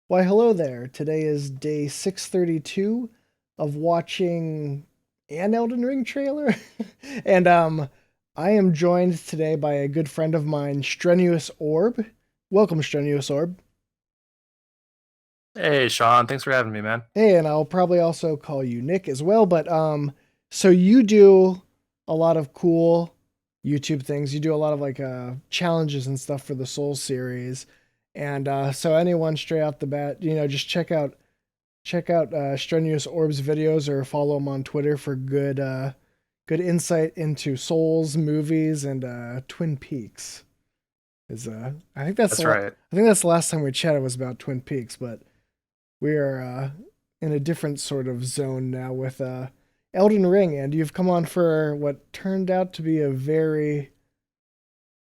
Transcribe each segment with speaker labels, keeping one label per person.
Speaker 1: Why, hello there. Today is day 632 of watching an Elden Ring trailer. and I am joined today by a good friend of mine, Strenuous Orb. Welcome, Strenuous Orb.
Speaker 2: Hey, Sean, thanks for having me, man.
Speaker 1: Hey, and I'll probably also call you Nick as well, but so you do a lot of cool YouTube things. You do a lot of challenges and stuff for the Souls series. And so anyone straight out the bat, just check out Strenuous Orb's videos or follow him on Twitter for good insight into Souls movies and Twin Peaks. Is I think that's
Speaker 2: That's right.
Speaker 1: I think that's the last time we chatted was about Twin Peaks, but we are in a different sort of zone now with Elden Ring, and you've come on for what turned out to be a very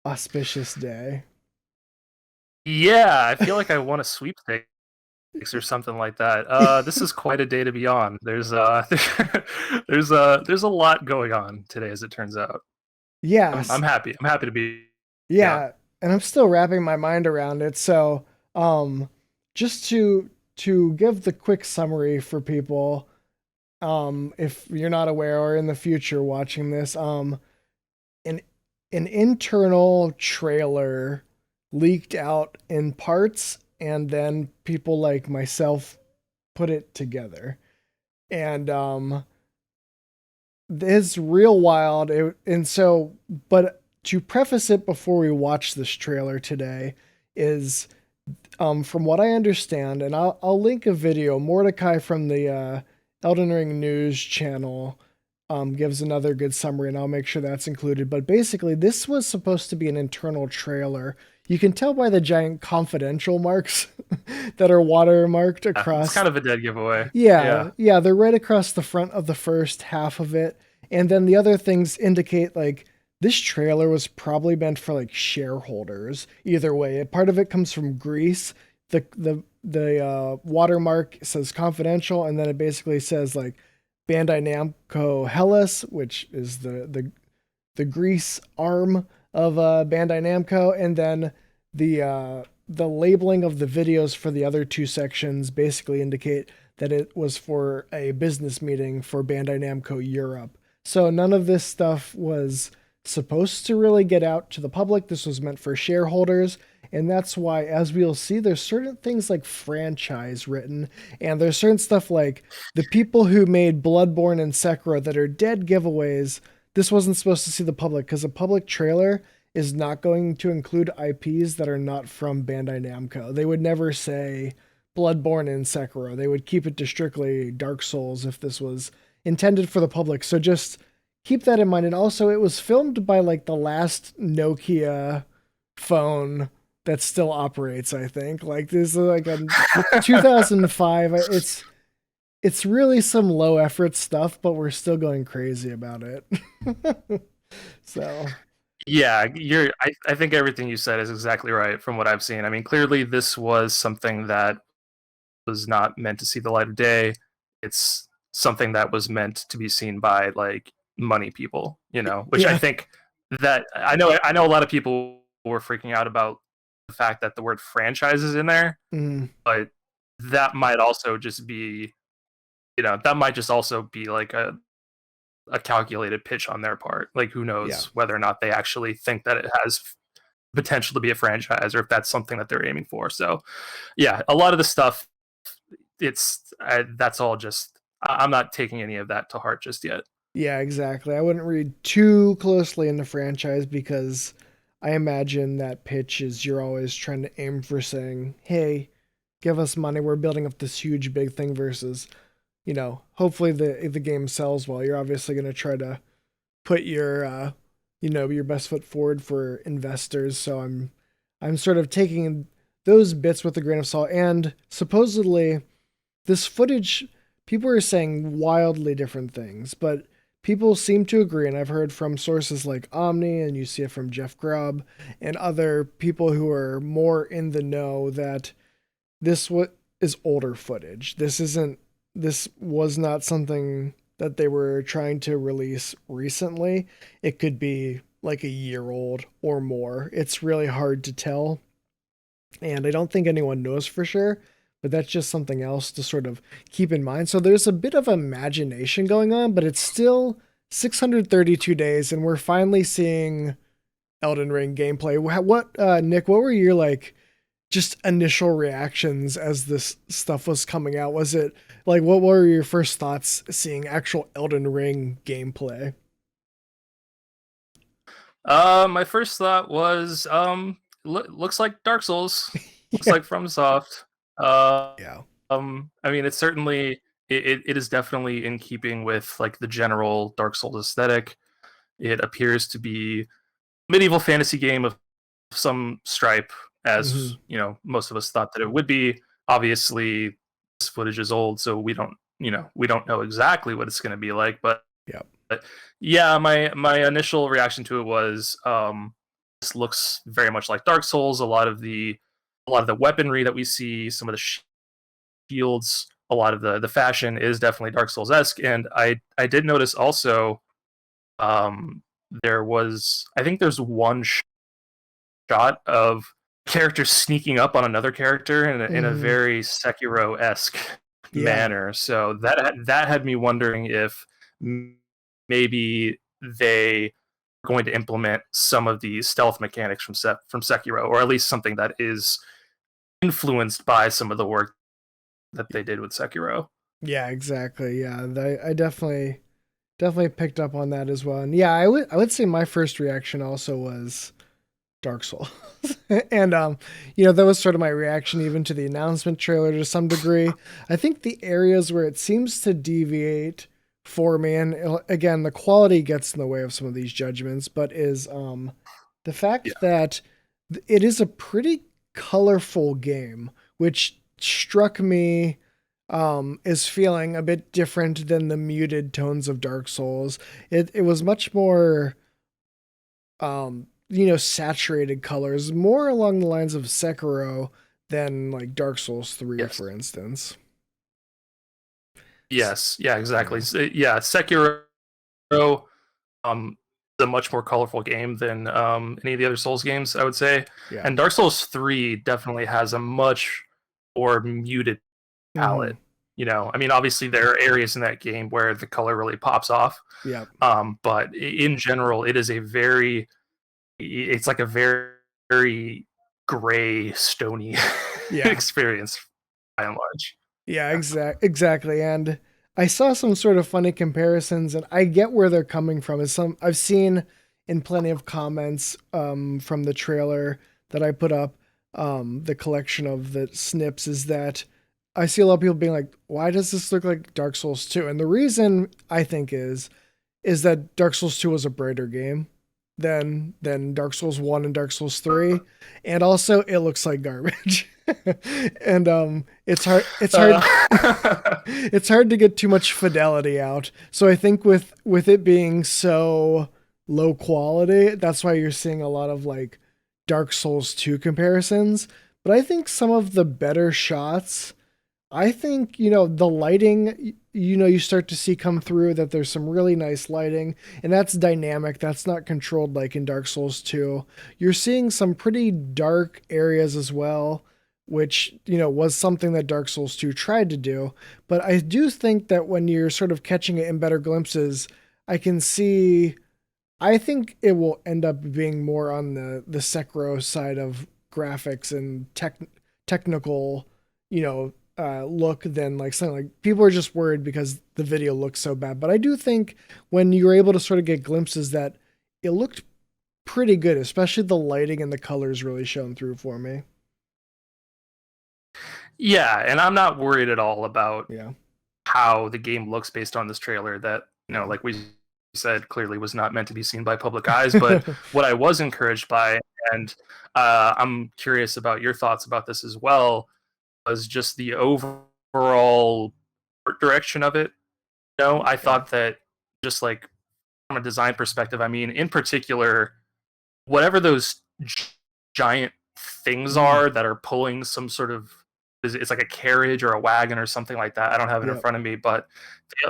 Speaker 1: auspicious day.
Speaker 2: Yeah, I feel like I won a sweepstakes or something like that. This is quite a day to be on. There's a lot going on today, as it turns out. I'm
Speaker 1: Yes,
Speaker 2: happy. I'm happy to be on.
Speaker 1: yeah, and I'm still wrapping my mind around it. So, um, just to give the quick summary for people, if you're not aware or in the future watching this, an an internal trailer leaked out in parts, and then people like myself put it together, and it's real wild. And so, but to preface it before we watch this trailer today, is from what I understand, and I'll link a video. Mordecai from the Elden Ring News channel gives another good summary, and I'll make sure that's included. But basically, this was supposed to be an internal trailer. You can tell by the giant confidential marks that are watermarked
Speaker 2: It's
Speaker 1: across.
Speaker 2: kind of a dead giveaway.
Speaker 1: Yeah,
Speaker 2: Yeah.
Speaker 1: yeah, they're right across the front of the first half of it. And then the other things indicate like this trailer was probably meant for like shareholders. Either way, part of it comes from Greece. The watermark says confidential, and then it basically says like Bandai Namco Hellas, which is the Greece arm of Bandai Namco, and then the labeling of the videos for the other two sections basically indicate that it was for a business meeting for Bandai Namco Europe. So none of this stuff was supposed to really get out to the public. This was meant for shareholders. And that's why, as we'll see, there's certain things like franchise written, and there's certain stuff like the people who made Bloodborne and Sekiro that are dead giveaways. This wasn't supposed to see the public because a public trailer is not going to include IPs that are not from Bandai Namco. They would never say Bloodborne and Sekiro. They would keep it to strictly Dark Souls if this was intended for the public. So just keep that in mind. And also, it was filmed by like the last Nokia phone that still operates, I think. Like this is like a 2005. It's really some low effort stuff, but we're still going crazy about it. So,
Speaker 2: Yeah, I think everything you said is exactly right from what I've seen. I mean, clearly this was something that was not meant to see the light of day. It's something that was meant to be seen by like money people, which I
Speaker 1: yeah.
Speaker 2: think that I know a lot of people were freaking out about the fact that the word franchise is in there,
Speaker 1: Mm,
Speaker 2: but that might also just be, that might just also be like a calculated pitch on their part. Like who
Speaker 1: yeah.
Speaker 2: knows whether or not they actually think that it has potential to be a franchise or if that's something that they're aiming for. So, yeah, a lot of the stuff that's all just I'm not taking any of that to heart just yet.
Speaker 1: Yeah, exactly. I wouldn't read too closely in the franchise because I imagine that pitch is you're always trying to aim for saying, "Hey, give us money. We're building up this huge big thing." Versus, hopefully the game sells well. You're obviously going to try to put your best foot forward for investors. So I'm sort of taking those bits with a grain of salt. And supposedly this footage, people are saying wildly different things, but people seem to agree, and I've heard from sources like Omni, and you see it from Jeff Grubb and other people who are more in the know, that is older footage. This was not something that they were trying to release recently. It could be like a year old or more. It's really hard to tell, and I don't think anyone knows for sure. but that's just something else to sort of keep in mind. So there's a bit of imagination going on, but it's still 632 days, and we're finally seeing Elden Ring gameplay. What, Nick? What were your like just initial reactions as this stuff was coming out? Was it like what were your first thoughts seeing actual Elden Ring gameplay?
Speaker 2: My first thought was, looks like Dark Souls. Looks
Speaker 1: Yeah,
Speaker 2: like FromSoft. Uh,
Speaker 1: yeah,
Speaker 2: I mean, it's certainly it is definitely in keeping with like the general Dark Souls aesthetic. It appears to be medieval fantasy game of some stripe,
Speaker 1: hmm
Speaker 2: as you know, most of us thought that it would be. Obviously, this footage is old, so we don't know exactly what it's going to be like.
Speaker 1: yeah,
Speaker 2: But yeah, my initial reaction to it was this looks very much like Dark Souls. A lot of the weaponry that we see, some of the shields, a lot of the fashion is definitely Dark Souls esque. And I did notice also um, there was I think there's one shot of characters sneaking up on another character in a
Speaker 1: hmm
Speaker 2: very Sekiro esque
Speaker 1: yeah,
Speaker 2: manner. So that had me wondering if maybe they are going to implement some of these stealth mechanics from Sekiro, or at least something that is influenced by some of the work that they did with Sekiro.
Speaker 1: yeah, exactly. Yeah, I definitely picked up on that as well. And yeah, I would say my first reaction also was Dark Souls. And that was sort of my reaction even to the announcement trailer to some degree. I think the areas where it seems to deviate for me, and again, the quality gets in the way of some of these judgments, but is the
Speaker 2: Yeah.
Speaker 1: fact that it is a pretty colorful game, which struck me is feeling a bit different than the muted tones of Dark Souls. It was much more saturated colors, more along the lines of Sekiro than like Dark Souls 3,
Speaker 2: Yes.
Speaker 1: for instance.
Speaker 2: Yes. Yeah. Exactly.
Speaker 1: Yeah.
Speaker 2: Yeah. Sekiro um, is a much more colorful game than any of the other Souls games, I would say.
Speaker 1: Yeah.
Speaker 2: And Dark Souls 3 definitely has a much more muted
Speaker 1: hmm
Speaker 2: palette. You know, I mean, obviously there are areas in that game where the color really pops off,
Speaker 1: Yeah.
Speaker 2: but in general, it's like a very, very gray, stony
Speaker 1: Yeah.
Speaker 2: experience by and large.
Speaker 1: Yeah, exactly. And I saw some sort of funny comparisons, and I get where they're coming from. Is some I've seen in plenty of comments from the trailer that I put up, the collection of the snips, is that I see a lot of people being like, "Why does this look like Dark Souls 2?" And the reason I think is that Dark Souls 2 was a brighter game than Dark Souls 1 and Dark Souls 3, and also it looks like garbage. And
Speaker 2: Uh,
Speaker 1: it's hard to get too much fidelity out. So I think with it being so low quality, that's why you're seeing a lot of like Dark Souls 2 comparisons. But I think some of the better shots, I think, the lighting, you start to see come through that there's some really nice lighting, and that's dynamic. That's not controlled like in Dark Souls 2. You're seeing some pretty dark areas as well, which, was something that Dark Souls 2 tried to do. But I do think that when you're sort of catching it in better glimpses, I can see, I think it will end up being more on the Sekiro side of graphics and technical, look than like something like people are just worried because the video looks so bad. But I do think when you're able to sort of get glimpses that it looked pretty good, especially the lighting and the colors really shone through for me.
Speaker 2: yeah, and I'm not worried at all about
Speaker 1: Yeah.
Speaker 2: how the game looks based on this trailer that,
Speaker 1: Yeah.
Speaker 2: like we said, clearly was not meant to be seen by public eyes. But what I was encouraged by, and I'm curious about your thoughts about this as well, was just the overall art direction of it. I
Speaker 1: Yeah.
Speaker 2: thought that just like from a design perspective, I mean, in particular, whatever those giant things
Speaker 1: Mm.
Speaker 2: are that are pulling some sort of it's like a carriage or a wagon or something like that. I don't have it in
Speaker 1: Yep.
Speaker 2: front of me, but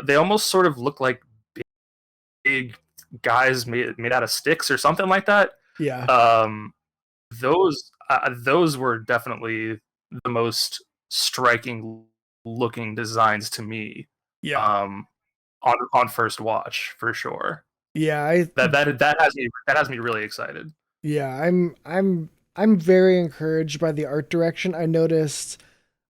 Speaker 2: they almost sort of look like big guys made out of sticks or something like that.
Speaker 1: Yeah.
Speaker 2: Um, those were definitely the most striking looking designs to me.
Speaker 1: Yeah.
Speaker 2: Um, on first watch for sure.
Speaker 1: Yeah, I
Speaker 2: That has me really excited.
Speaker 1: yeah, I'm very encouraged by the art direction. I noticed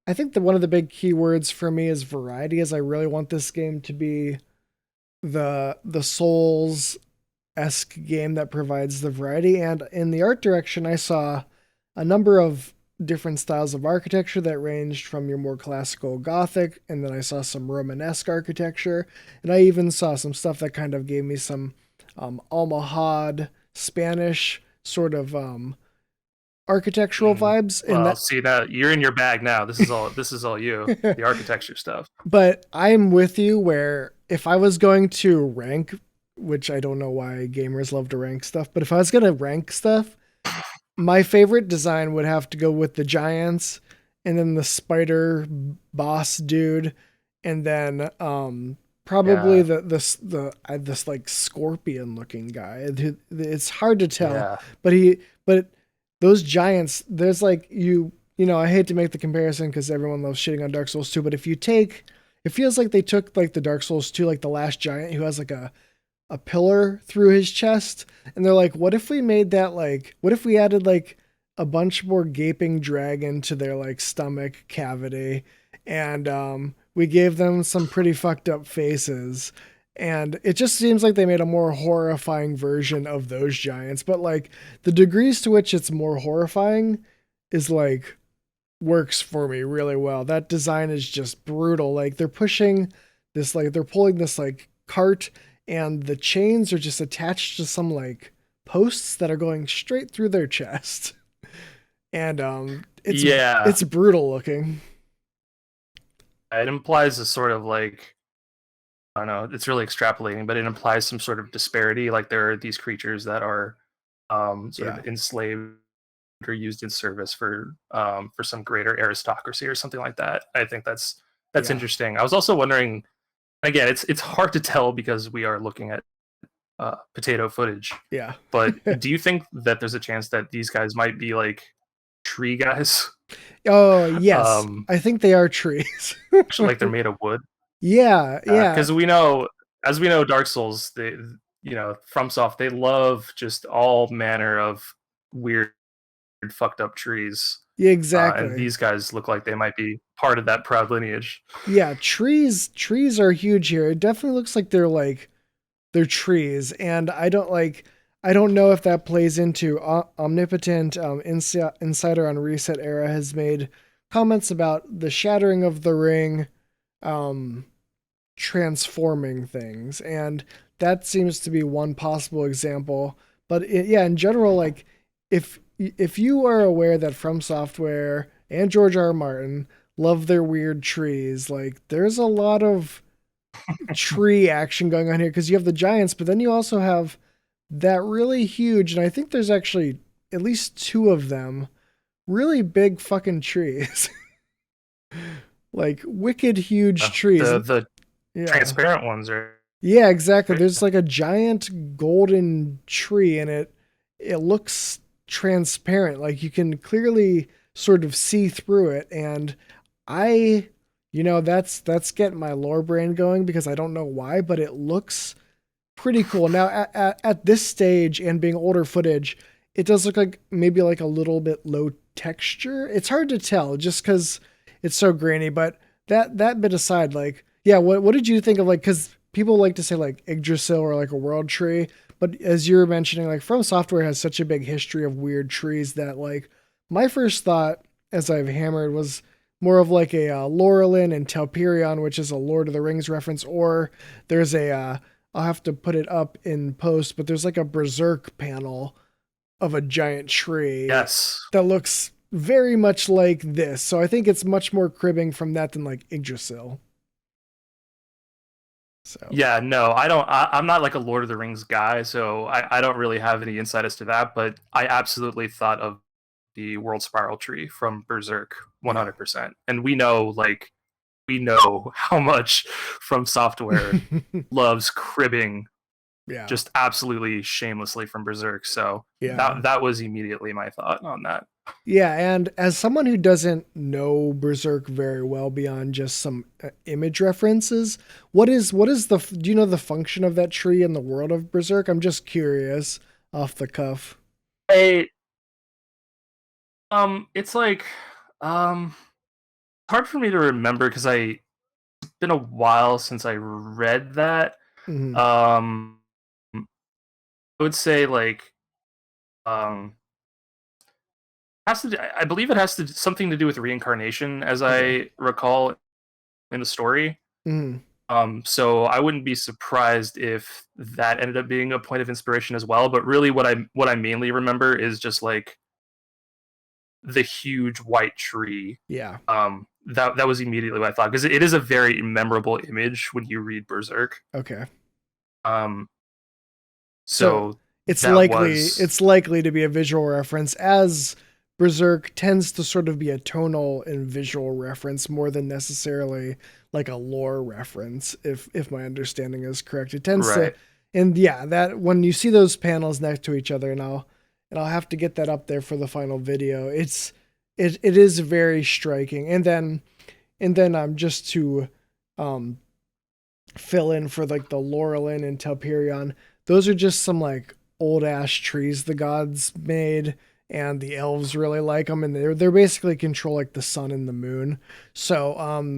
Speaker 1: I think that one of the big keywords for me is variety, as I really want this game to be the Souls esque game that provides the variety. And in the art direction, I saw a number of different styles of architecture that ranged from your more classical Gothic, and then I saw some Romanesque architecture, and I even saw some stuff that kind of gave me some Almohad Spanish sort of architectural
Speaker 2: Mm.
Speaker 1: vibes. And
Speaker 2: Well,
Speaker 1: that,
Speaker 2: see that you're in your bag now. This is all you. The architecture stuff.
Speaker 1: but I'm with you where if I was going to rank, which I don't know why gamers love to rank stuff, but if I was going to rank stuff, my favorite design would have to go with the giants and then the spider boss dude and then probably
Speaker 2: Yeah,
Speaker 1: this like scorpion looking guy. It's hard to tell,
Speaker 2: yeah,
Speaker 1: but those giants, there's like you know, I hate to make the comparison because everyone loves shitting on Dark Souls 2, but if you take it feels like they took like the Dark Souls 2, like the last giant who has like a pillar through his chest, and they're like, what if we made that like what if we added like a bunch more gaping dragon to their like stomach cavity, and we gave them some pretty fucked up faces, and it just seems like they made a more horrifying version of those giants, but like the degrees to which it's more horrifying is like works for me really well. That design is just brutal. Like they're pushing this, like they're pulling this like cart, and the chains are just attached to some like posts that are going straight through their chest. And
Speaker 2: yeah.
Speaker 1: it's brutal looking.
Speaker 2: It implies a sort of like, I don't know. It's really extrapolating, but it implies some sort of disparity. Like there are these creatures that are sort
Speaker 1: Yeah.
Speaker 2: of enslaved or used in service for some greater aristocracy or something like that. I think that's
Speaker 1: Yeah.
Speaker 2: interesting. I was also wondering. Again, it's hard to tell because we are looking at potato footage.
Speaker 1: Yeah.
Speaker 2: But do you think that there's a chance that these guys might be like tree guys?
Speaker 1: Oh, yes.
Speaker 2: Um,
Speaker 1: I think they are trees.
Speaker 2: actually, like they're made of wood.
Speaker 1: Yeah, yeah.
Speaker 2: Because we know, as we know, Dark Souls, FromSoft, they love just all manner of weird, fucked up trees.
Speaker 1: Yeah,
Speaker 2: And
Speaker 1: exactly.
Speaker 2: these guys look like they might be part of that proud lineage.
Speaker 1: Yeah, trees are huge here. It definitely looks like they're trees, and I don't know if that plays into omnipotent insider on Reset Era has made comments about the shattering of the ring um transforming things, and that seems to be one possible example. But yeah, in general, like if you are aware that From Software and George R. R. Martin love their weird trees, like there's a lot of tree action going on here because you have the giants, but then you also have that really huge, and I think there's actually at least two of them, really big fucking trees. Like wicked huge trees.
Speaker 2: The
Speaker 1: Yeah.
Speaker 2: transparent ones are.
Speaker 1: Yeah, exactly. There's like a giant golden tree, and it looks transparent. Like you can clearly sort of see through it, and I that's getting my lore brain going because I don't know why, but it looks pretty cool. Now at this stage and being older footage, it does look like maybe like a little bit low texture. It's hard to tell just because it's so grainy. But that bit aside, like yeah, what did you think of like because people like to say like Yggdrasil or like a world tree, but as you were mentioning, like From Software has such a big history of weird trees that like my first thought as I've hammered was more of like a Laurelin and Telperion, which is a Lord of the Rings reference, or there's a I'll have to put it up in post, but there's like a berserk panel of a giant tree
Speaker 2: Yes.
Speaker 1: that looks very much like this. So I think it's much more cribbing from that than like Yggdrasil. So
Speaker 2: Yeah, no, I don't. I'm not like a Lord of the Rings guy, so I don't really have any insight as to that. But I absolutely thought of the World Spiral Tree from Berserk
Speaker 1: yeah.
Speaker 2: 100%. And we know how much From Software loves cribbing
Speaker 1: Yeah.
Speaker 2: just absolutely shamelessly from Berserk. So
Speaker 1: Yeah.
Speaker 2: that was immediately my thought on that.
Speaker 1: Yeah, and as someone who doesn't know Berserk very well beyond just some image references, do you know the function of that tree in the world of Berserk? I'm just curious off the cuff.
Speaker 2: I it's like hard for me to remember because I it's been a while since I read that.
Speaker 1: Hmm.
Speaker 2: Um, I would say like um has to I believe it has to something to do with reincarnation, as
Speaker 1: Okay.
Speaker 2: I recall in the story.
Speaker 1: Hmm.
Speaker 2: So I wouldn't be surprised if that ended up being a point of inspiration as well. But really, what I mainly remember is just like the huge white tree.
Speaker 1: Yeah.
Speaker 2: That was immediately what I thought, because it is a very memorable image when you read Berserk.
Speaker 1: Okay.
Speaker 2: Um,
Speaker 1: So
Speaker 2: so
Speaker 1: it's
Speaker 2: that
Speaker 1: likely
Speaker 2: was
Speaker 1: it's likely to be a visual reference, as Berserk tends to sort of be a tonal and visual reference more than necessarily like a lore reference, if my understanding is correct. It tends to,
Speaker 2: right.
Speaker 1: and yeah, that when you see those panels next to each other, and I'll have to get that up there for the final video. It is very striking. And then just to um fill in for like the Laurelin and Telperion. Those are just some like old ash trees the gods made, and the elves really like them, and they're basically control like the sun and the moon. So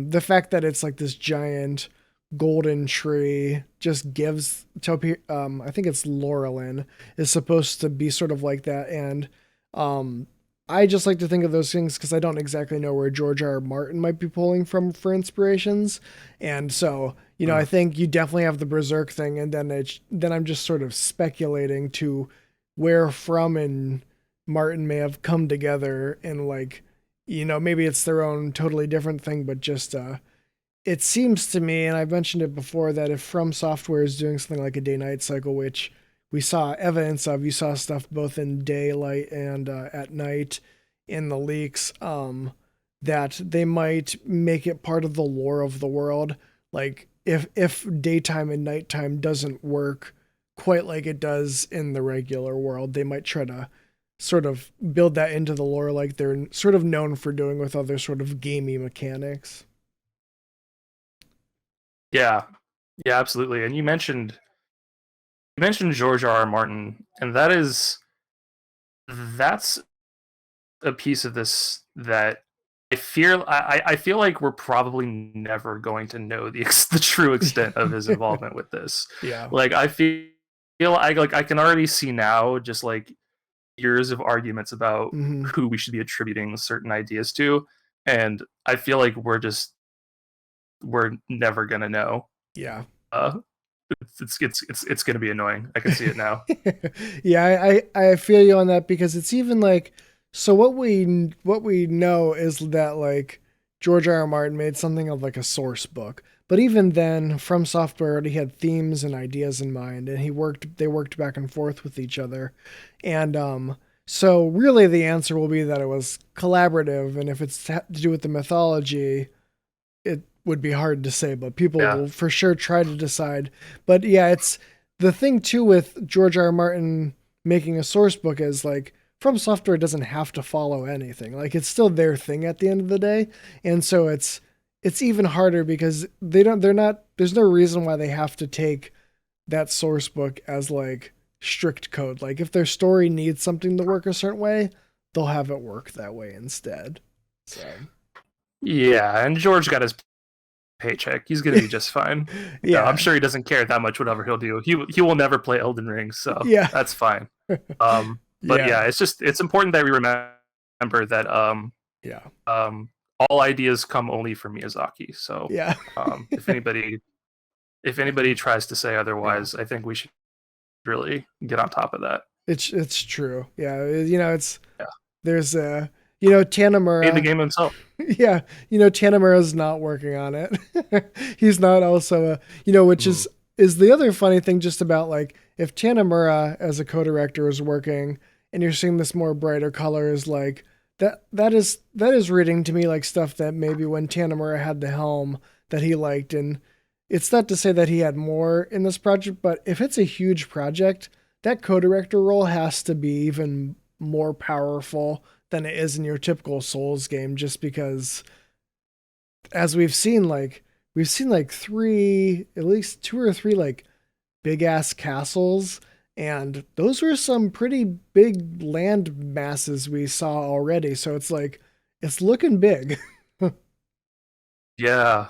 Speaker 1: the fact that it's like this giant golden tree just gives I think it's Laurelin is supposed to be sort of like that. And um I just like to think of those things because I don't exactly know where George R. R. Martin might be pulling from for inspirations. And so, I
Speaker 2: Mm.
Speaker 1: think you definitely have the Berserk thing, and then I'm just sort of speculating to where from and Martin may have come together, and like, maybe it's their own totally different thing, but just it seems to me, and I've mentioned it before, that if From Software is doing something like a day-night cycle, which we saw evidence of, you saw stuff both in daylight and at night in the leaks, that they might make it part of the lore of the world. Like if daytime and nighttime doesn't work quite like it does in the regular world, they might try to sort of build that into the lore, like they're sort of known for doing with other sort of gamey mechanics.
Speaker 2: Yeah, yeah, absolutely. And you mentioned George R. R. Martin, and that's a piece of this that I feel like we're probably never going to know the true extent of his involvement with this.
Speaker 1: Yeah.
Speaker 2: Like I feel I can already see now just like years of arguments about
Speaker 1: Hmm.
Speaker 2: who we should be attributing certain ideas to, and I feel like we're never gonna know.
Speaker 1: Yeah.
Speaker 2: Uh, it's gonna be annoying. I can see it now.
Speaker 1: Yeah, I feel you on that, because it's even like, so what we know is that like George R. R. Martin made something of like a source book. But even then, From Software already had themes and ideas in mind, and they worked back and forth with each other. And so really the answer will be that it was collaborative, and if it's to do with the mythology, it would be hard to say, but people
Speaker 2: Yeah,
Speaker 1: will for sure try to decide. But yeah, it's the thing too with George R. R. Martin making a source book is like, From Software doesn't have to follow anything. Like it's still their thing at the end of the day. And so it's even harder because they're not there's no reason why they have to take that source book as like strict code. Like if their story needs something to work a certain way, they'll have it work that way instead. So
Speaker 2: yeah. And George got his paycheck. He's gonna be just fine. Yeah, I'm
Speaker 1: yeah.
Speaker 2: sure he doesn't care that much. Whatever he'll do, he will never play Elden Ring, so
Speaker 1: Yeah.
Speaker 2: that's fine. But
Speaker 1: Yeah.
Speaker 2: yeah, it's important that we remember that
Speaker 1: Yeah.
Speaker 2: um, all ideas come only from Miyazaki. So
Speaker 1: Yeah.
Speaker 2: um, if anybody if anybody tries to say
Speaker 1: Yeah.
Speaker 2: otherwise, I think we should really get on top of that.
Speaker 1: It's true. Yeah. It's
Speaker 2: Yeah,
Speaker 1: there's
Speaker 2: made the
Speaker 1: Tanamura.
Speaker 2: game himself.
Speaker 1: Yeah. Tanamura's not working on it. He's not also which
Speaker 2: Mm.
Speaker 1: is the other funny thing just about like if Tanamura as a co-director is working and you're seeing this more brighter colors, like that is reading to me like stuff that maybe when Tanamura had the helm that he liked. And it's not to say that he had more in this project, but if it's a huge project, that co-director role has to be even more powerful than it is in your typical Souls game, just because as we've seen like three, at least two or three like big ass castles, and those were some pretty big land masses we saw already. So it's like it's looking big.
Speaker 2: Yeah,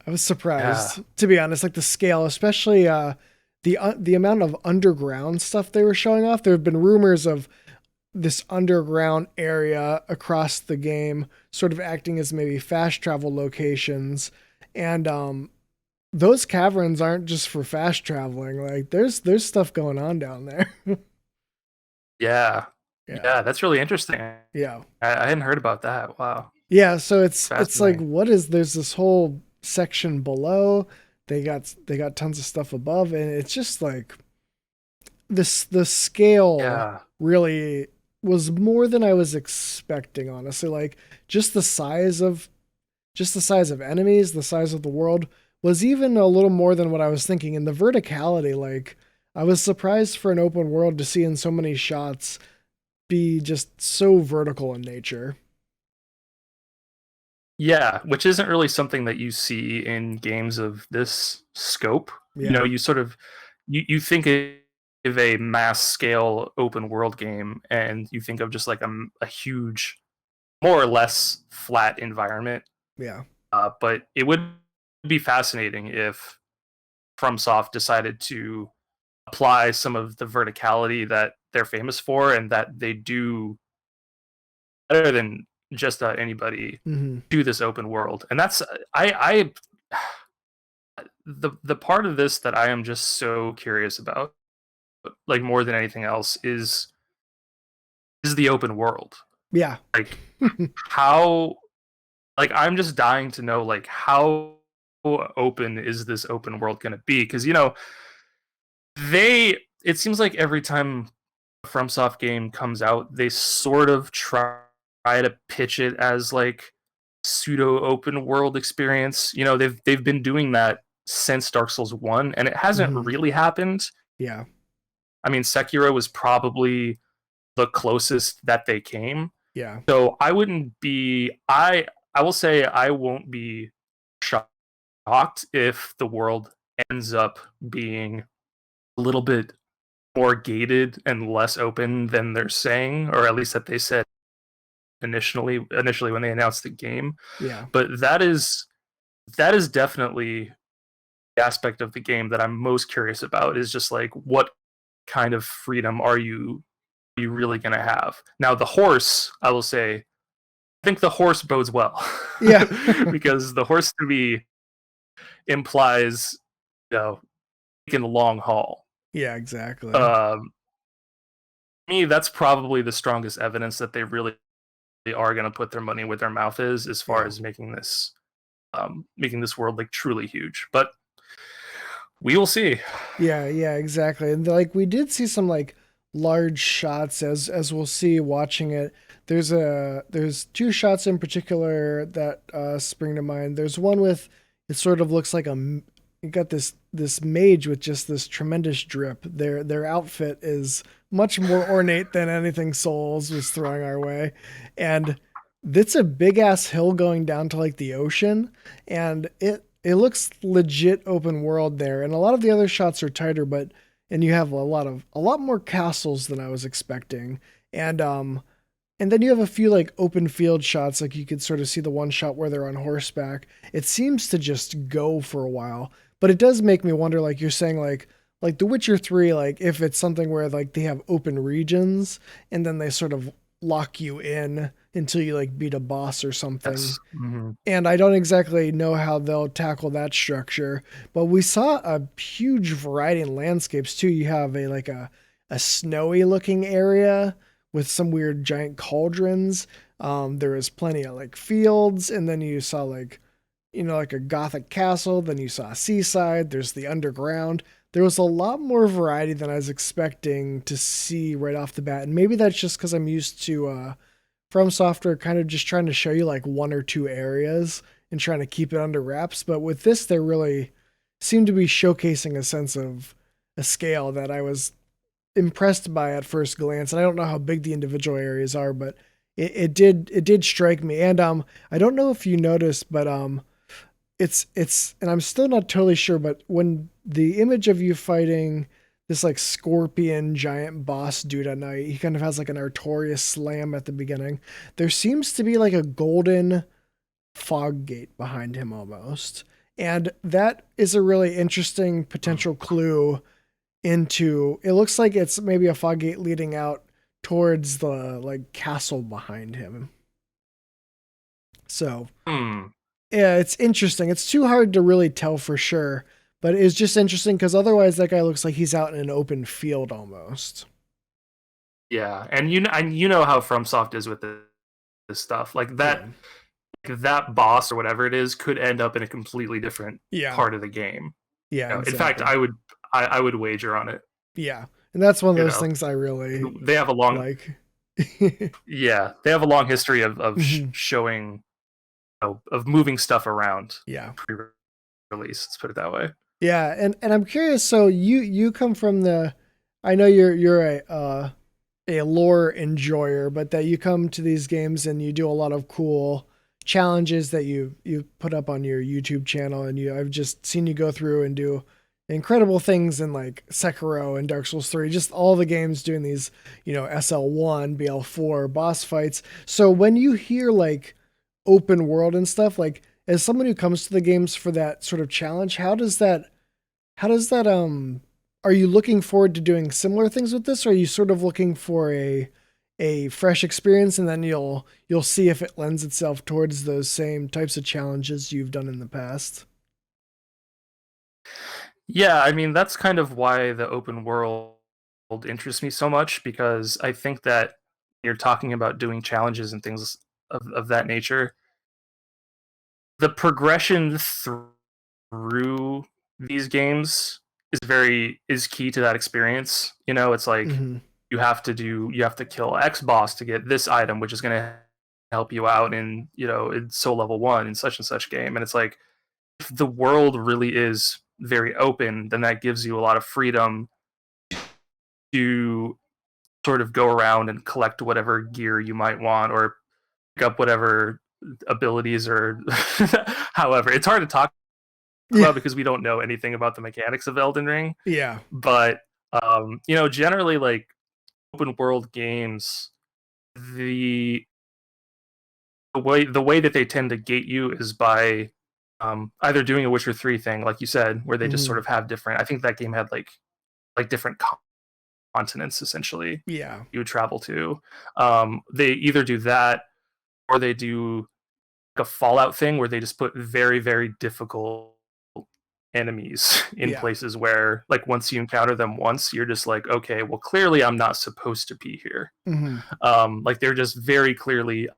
Speaker 1: I was
Speaker 2: yeah,
Speaker 1: surprised, to be honest, like the scale, especially the amount of underground stuff they were showing off. There have been rumors of this underground area across the game, sort of acting as maybe fast travel locations, and those caverns aren't just for fast traveling. Like there's stuff going on down there.
Speaker 2: yeah,
Speaker 1: Yeah,
Speaker 2: yeah. That's really interesting.
Speaker 1: yeah,
Speaker 2: I hadn't heard about that. Wow,
Speaker 1: yeah. So it's like
Speaker 2: fascinating.
Speaker 1: what is there's this whole section below. They got tons of stuff above, and it's just like this the scale
Speaker 2: Yeah,
Speaker 1: really was more than I was expecting, honestly. Like just the size of just the size of enemies, the size of the world was even a little more than what I was thinking. And the verticality, like I was surprised for an open world to see in so many shots be just so vertical in nature.
Speaker 2: yeah. Which isn't really something that you see in games of this scope. You know,
Speaker 1: Yeah.
Speaker 2: you sort of you think of a mass scale open world game, and you think of just like a huge, more or less flat environment.
Speaker 1: Yeah.
Speaker 2: But it would be fascinating if FromSoft decided to apply some of the verticality that they're famous for and that they do better than just anybody
Speaker 1: Hmm.
Speaker 2: do this open world. And that's I the part of this that I am just so curious about, like more than anything else, is the open world.
Speaker 1: Yeah.
Speaker 2: Like how like I'm just dying to know like how open is this open world going to be, because you know they it seems like every time a FromSoft game comes out, they sort of try to pitch it as like pseudo open world experience. You know, they've been doing that since Dark Souls 1 and it hasn't
Speaker 1: Hmm.
Speaker 2: really happened.
Speaker 1: Yeah.
Speaker 2: I mean, Sekiro was probably the closest that they came.
Speaker 1: Yeah.
Speaker 2: So I will say I won't be shocked if the world ends up being a little bit more gated and less open than they're saying, or at least that they said initially when they announced the game.
Speaker 1: Yeah.
Speaker 2: But that is definitely the aspect of the game that I'm most curious about, is just like what kind of freedom are you really gonna have? Now the horse, I will say, I think the horse bodes well.
Speaker 1: Yeah.
Speaker 2: Because the horse to me implies, you know, taking the long haul.
Speaker 1: Yeah, exactly.
Speaker 2: Um, me, that's probably the strongest evidence that they really are going to put their money where their mouth is, as far
Speaker 1: Yeah.
Speaker 2: as making this world like truly huge. But we will see.
Speaker 1: Yeah, yeah, exactly. And like we did see some like large shots as we'll see watching it. There's two shots in particular that spring to mind. There's one with it sort of looks like you got this mage with just this tremendous drip. Their outfit is much more ornate than anything Souls was throwing our way. And it's a big ass hill going down to like the ocean, and it looks legit open world there, and a lot of the other shots are tighter, but and you have a lot more castles than I was expecting, and and then you have a few like open field shots, like you could sort of see the one shot where they're on horseback. It seems to just go for a while, but it does make me wonder, like you're saying, like The Witcher 3, like if it's something where like they have open regions and then they sort of lock you in until you like beat a boss or something.
Speaker 2: Yes. Mhm.
Speaker 1: And I don't exactly know how they'll tackle that structure, but we saw a huge variety in landscapes too. You have a snowy looking area with some weird giant cauldrons. There is plenty of like fields, and then you saw like like a gothic castle. Then you saw a seaside. There's the underground. There was a lot more variety than I was expecting to see right off the bat, and maybe that's just because I'm used to From Software kind of just trying to show you like one or two areas and trying to keep it under wraps. But with this, they really seem to be showcasing a sense of a scale that I was impressed by at first glance. And I don't know how big the individual areas are, but it did strike me. And I don't know if you noticed, but it's and I'm still not totally sure, but when the image of you fighting this like scorpion giant boss dude at night, he kind of has like an Artorias slam at the beginning. There seems to be like a golden fog gate behind him almost. And that is a really interesting potential clue into, it looks like it's maybe a fog gate leading out towards the like castle behind him. So
Speaker 2: Hmm.
Speaker 1: yeah, it's interesting. It's too hard to really tell for sure, but it's just interesting because otherwise that guy looks like he's out in an open field almost.
Speaker 2: Yeah, and you know how FromSoft is with this stuff. Like
Speaker 1: Yeah.
Speaker 2: that boss or whatever it is could end up in a completely different
Speaker 1: Yeah.
Speaker 2: part of the game.
Speaker 1: Yeah,
Speaker 2: You know, in fact,
Speaker 1: exactly.
Speaker 2: I would wager on it.
Speaker 1: Yeah. And that's one of
Speaker 2: You
Speaker 1: those
Speaker 2: know,
Speaker 1: things I really
Speaker 2: they have a long
Speaker 1: like.
Speaker 2: yeah, they have a long history of
Speaker 1: Mhm.
Speaker 2: showing of moving stuff around
Speaker 1: Yeah.
Speaker 2: pre-release. Let's put it that way.
Speaker 1: Yeah, and I'm curious. So you come from the, I know you're a lore enjoyer, but that you come to these games and you do a lot of cool challenges that you put up on your YouTube channel, and I've just seen you go through and do incredible things in like Sekiro and Dark Souls 3, just all the games doing these, SL1, BL4 boss fights. So when you hear like open world and stuff, like as someone who comes to the games for that sort of challenge, how does that are you looking forward to doing similar things with this, or are you sort of looking for a fresh experience, and then you'll see if it lends itself towards those same types of challenges you've done in the past?
Speaker 2: Yeah, I mean that's kind of why the open world interests me so much because I think that you're talking about doing challenges and things of that nature. The progression through these games is key to that experience. You know, it's like
Speaker 1: Mm-hmm.
Speaker 2: you have to kill X boss to get this item, which is going to help you out in in Soul Level 1 in such and such game. And it's like if the world really is very open, then that gives you a lot of freedom to sort of go around and collect whatever gear you might want or pick up whatever abilities or however it's hard to talk
Speaker 1: Yeah.
Speaker 2: about because we don't know anything about the mechanics of Elden Ring.
Speaker 1: Yeah.
Speaker 2: But generally, like open world games, the the way that they tend to gate you is by either doing a Witcher 3 thing, like you said, where they just
Speaker 1: Mm-hmm.
Speaker 2: sort of have different. I think that game had like different continents essentially
Speaker 1: Yeah.
Speaker 2: you would travel to. They either do that or they do like a Fallout thing where they just put very very difficult enemies in
Speaker 1: Yeah.
Speaker 2: places where like once you encounter them once you're just like okay well clearly I'm not supposed to be here.
Speaker 1: Mm-hmm.
Speaker 2: Like they're just very clearly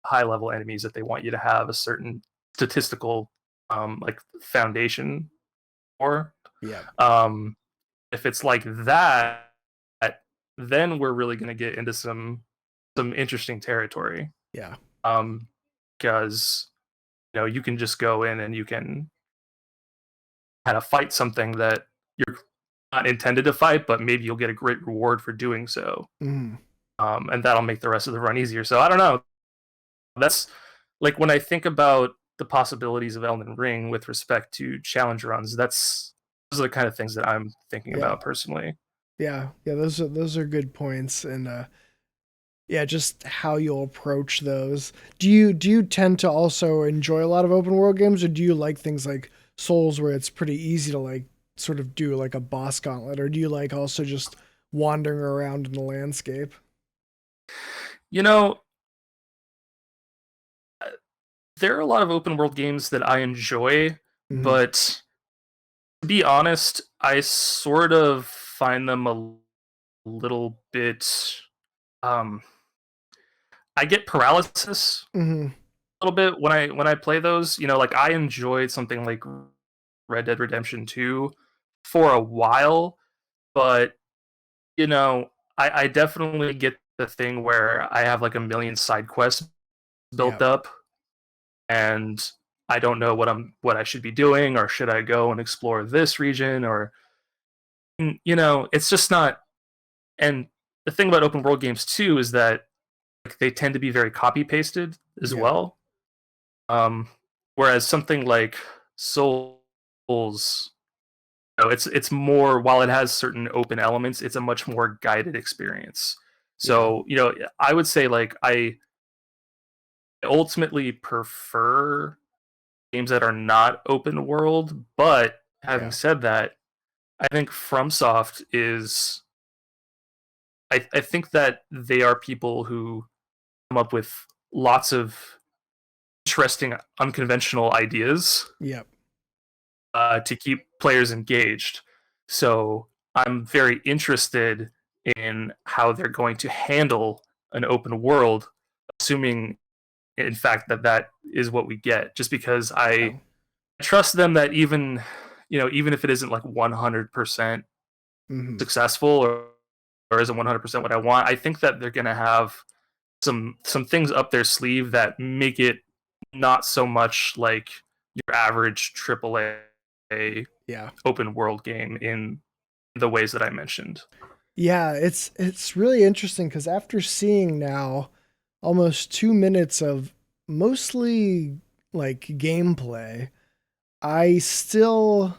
Speaker 2: high level enemies that they want you to have a certain statistical like foundation for.
Speaker 1: Yeah.
Speaker 2: um if it's like that, then we're really going to get into some interesting territory.
Speaker 1: Yeah.
Speaker 2: um because you can just go in and you can kind of fight something that you're not intended to fight, but maybe you'll get a great reward for doing so.
Speaker 1: Mm-hmm.
Speaker 2: And that'll make the rest of the run easier. So I don't know. That's like when I think about the possibilities of Elden Ring with respect to challenge runs. Those are the kind of things that I'm thinking
Speaker 1: Yeah.
Speaker 2: about personally.
Speaker 1: Yeah. Yeah. Those are good points, and yeah, just how you'll approach those. Do you tend to also enjoy a lot of open world games, or do you like things like Souls where it's pretty easy to like sort of do like a boss gauntlet, or do you like also just wandering around in the landscape?
Speaker 2: You know, there are a lot of open world games that I enjoy,
Speaker 1: Hmm.
Speaker 2: but to be honest, I sort of find them a little bit. Um, I get paralysis
Speaker 1: Hmm.
Speaker 2: a little bit when I play those. Like I enjoyed something like Red Dead Redemption 2 for a while, but I definitely get the thing where I have like a million side quests
Speaker 1: Yeah.
Speaker 2: built up and I don't know what I should be doing or should I go and explore this region or it's just not. And the thing about open world games too is that they tend to be very copy pasted as
Speaker 1: Yeah.
Speaker 2: well. Um, Whereas something like Souls, it's more, while it has certain open elements, it's a much more guided experience.
Speaker 1: Yeah.
Speaker 2: So I would say like I ultimately prefer games that are not open world, but having
Speaker 1: Yeah.
Speaker 2: said that, I think FromSoft is. I think that they are people who come up with lots of interesting, unconventional ideas
Speaker 1: Yep.
Speaker 2: to keep players engaged. So I'm very interested in how they're going to handle an open world, assuming, in fact, that that is what we get. Just because I
Speaker 1: Yeah.
Speaker 2: trust them that even if it isn't like 100%
Speaker 1: Hmm.
Speaker 2: successful, or isn't 100% what I want, I think that they're going to have some things up their sleeve that make it not so much like your average AAA
Speaker 1: Yeah.
Speaker 2: open world game in the ways that I mentioned.
Speaker 1: Yeah, it's really interesting because after seeing now almost 2 minutes of mostly like gameplay, I still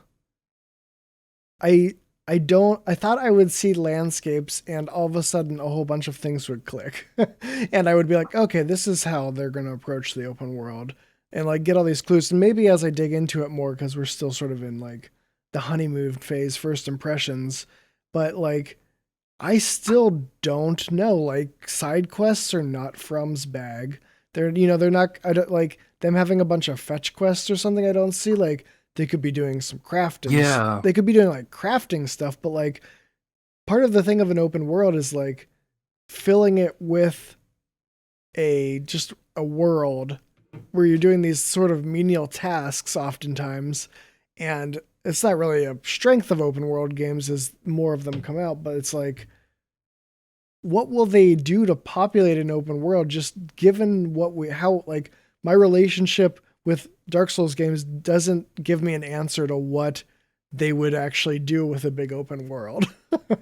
Speaker 1: I I don't I thought I would see landscapes and all of a sudden a whole bunch of things would click. And I would be like, okay, this is how they're gonna approach the open world and like get all these clues. And maybe as I dig into it more, because we're still sort of in like the honeymoon phase, first impressions, but like I still don't know. Like side quests are not From's bag. They're not. I don't like them having a bunch of fetch quests or something. I don't see like they could be doing some crafting.
Speaker 2: Yeah.
Speaker 1: They could be doing like crafting stuff, but like part of the thing of an open world is like filling it with a just a world where you're doing these sort of menial tasks oftentimes, and it's not really a strength of open world games as more of them come out, but it's like what will they do to populate an open world just given what we how like my relationship with Dark Souls games doesn't give me an answer to what they would actually do with a big open world.
Speaker 2: Soft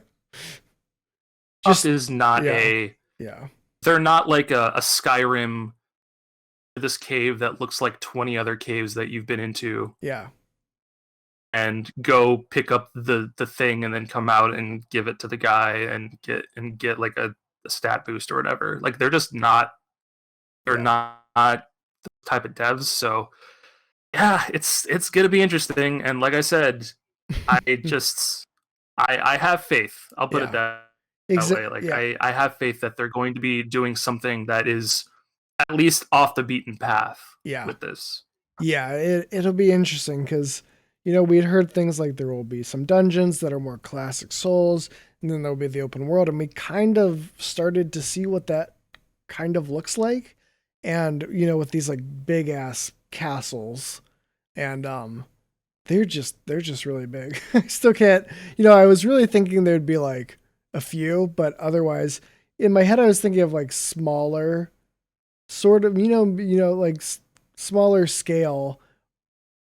Speaker 1: Just
Speaker 2: is not
Speaker 1: yeah.
Speaker 2: a.
Speaker 1: Yeah.
Speaker 2: They're not like a Skyrim. This cave that looks like 20 other caves that you've been into,
Speaker 1: Yeah.
Speaker 2: and go pick up the thing and then come out and give it to the guy and get like a stat boost or whatever. Like they're just not. They're
Speaker 1: Yeah.
Speaker 2: not the type of devs. So yeah, it's gonna be interesting. And like I said, I just I have faith. I'll put it
Speaker 1: Yeah.
Speaker 2: that way. Like
Speaker 1: Yeah.
Speaker 2: I have faith that they're going to be doing something that is at least off the beaten path
Speaker 1: Yeah.
Speaker 2: with this.
Speaker 1: Yeah, it'll be interesting because we'd heard things like there will be some dungeons that are more classic Souls, and then there'll be the open world, and we kind of started to see what that kind of looks like, and with these like big ass castles, and they're just really big. I still can't, I was really thinking there'd be like a few, but otherwise, in my head I was thinking of like smaller sort of like smaller scale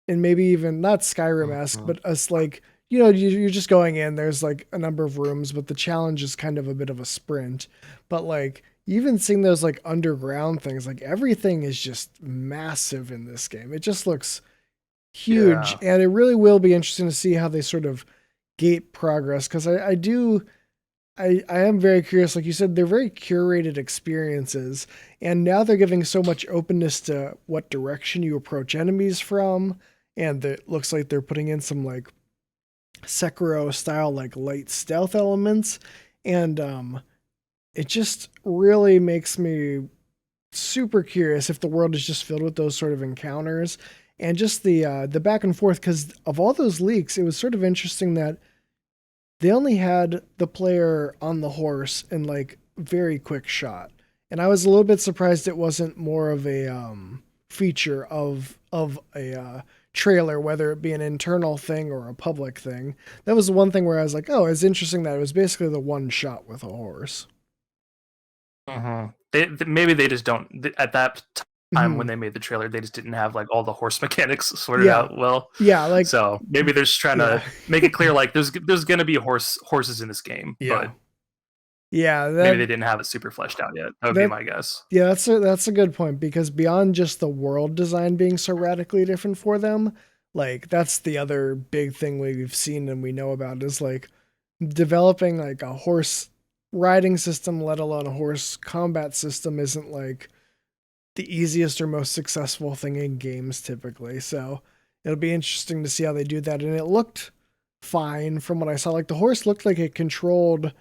Speaker 1: and maybe even not Skyrim-esque,
Speaker 2: Mhm.
Speaker 1: but us like you're just going in. There's like a number of rooms, but the challenge is kind of a bit of a sprint. But like even seeing those like underground things, like everything is just massive in this game. It just looks huge,
Speaker 2: Yeah.
Speaker 1: and it really will be interesting to see how they sort of gate progress because I do I am very curious. Like you said, they're very curated experiences, and now they're giving so much openness to what direction you approach enemies from, and it looks like they're putting in some like Sekiro style like light stealth elements, and it just really makes me super curious if the world is just filled with those sort of encounters and just the back and forth. Because of all those leaks, it was sort of interesting that they only had the player on the horse in like very quick shot. And I was a little bit surprised it wasn't more of a feature of a trailer, whether it be an internal thing or a public thing. That was the one thing where I was like, oh, it's interesting that it was basically the one shot with a horse.
Speaker 2: Maybe they just don't at that time when
Speaker 1: Mhm.
Speaker 2: they made the trailer. They just didn't have like all the horse mechanics sorted
Speaker 1: Yeah,
Speaker 2: out well.
Speaker 1: yeah, like
Speaker 2: So maybe they're just trying
Speaker 1: yeah,
Speaker 2: to make it clear like there's gonna be horses in this game, but
Speaker 1: yeah. Yeah,
Speaker 2: Maybe they didn't have it super fleshed out yet. That would be
Speaker 1: that
Speaker 2: my guess.
Speaker 1: yeah, that's a good point because beyond just the world design being so radically different for them, like that's the other big thing we've seen and we know about is like developing like a horse riding system, let alone a horse combat system, isn't like the easiest or most successful thing in games typically. So it'll be interesting to see how they do that. And it looked fine from what I saw. Like the horse looked like it controlled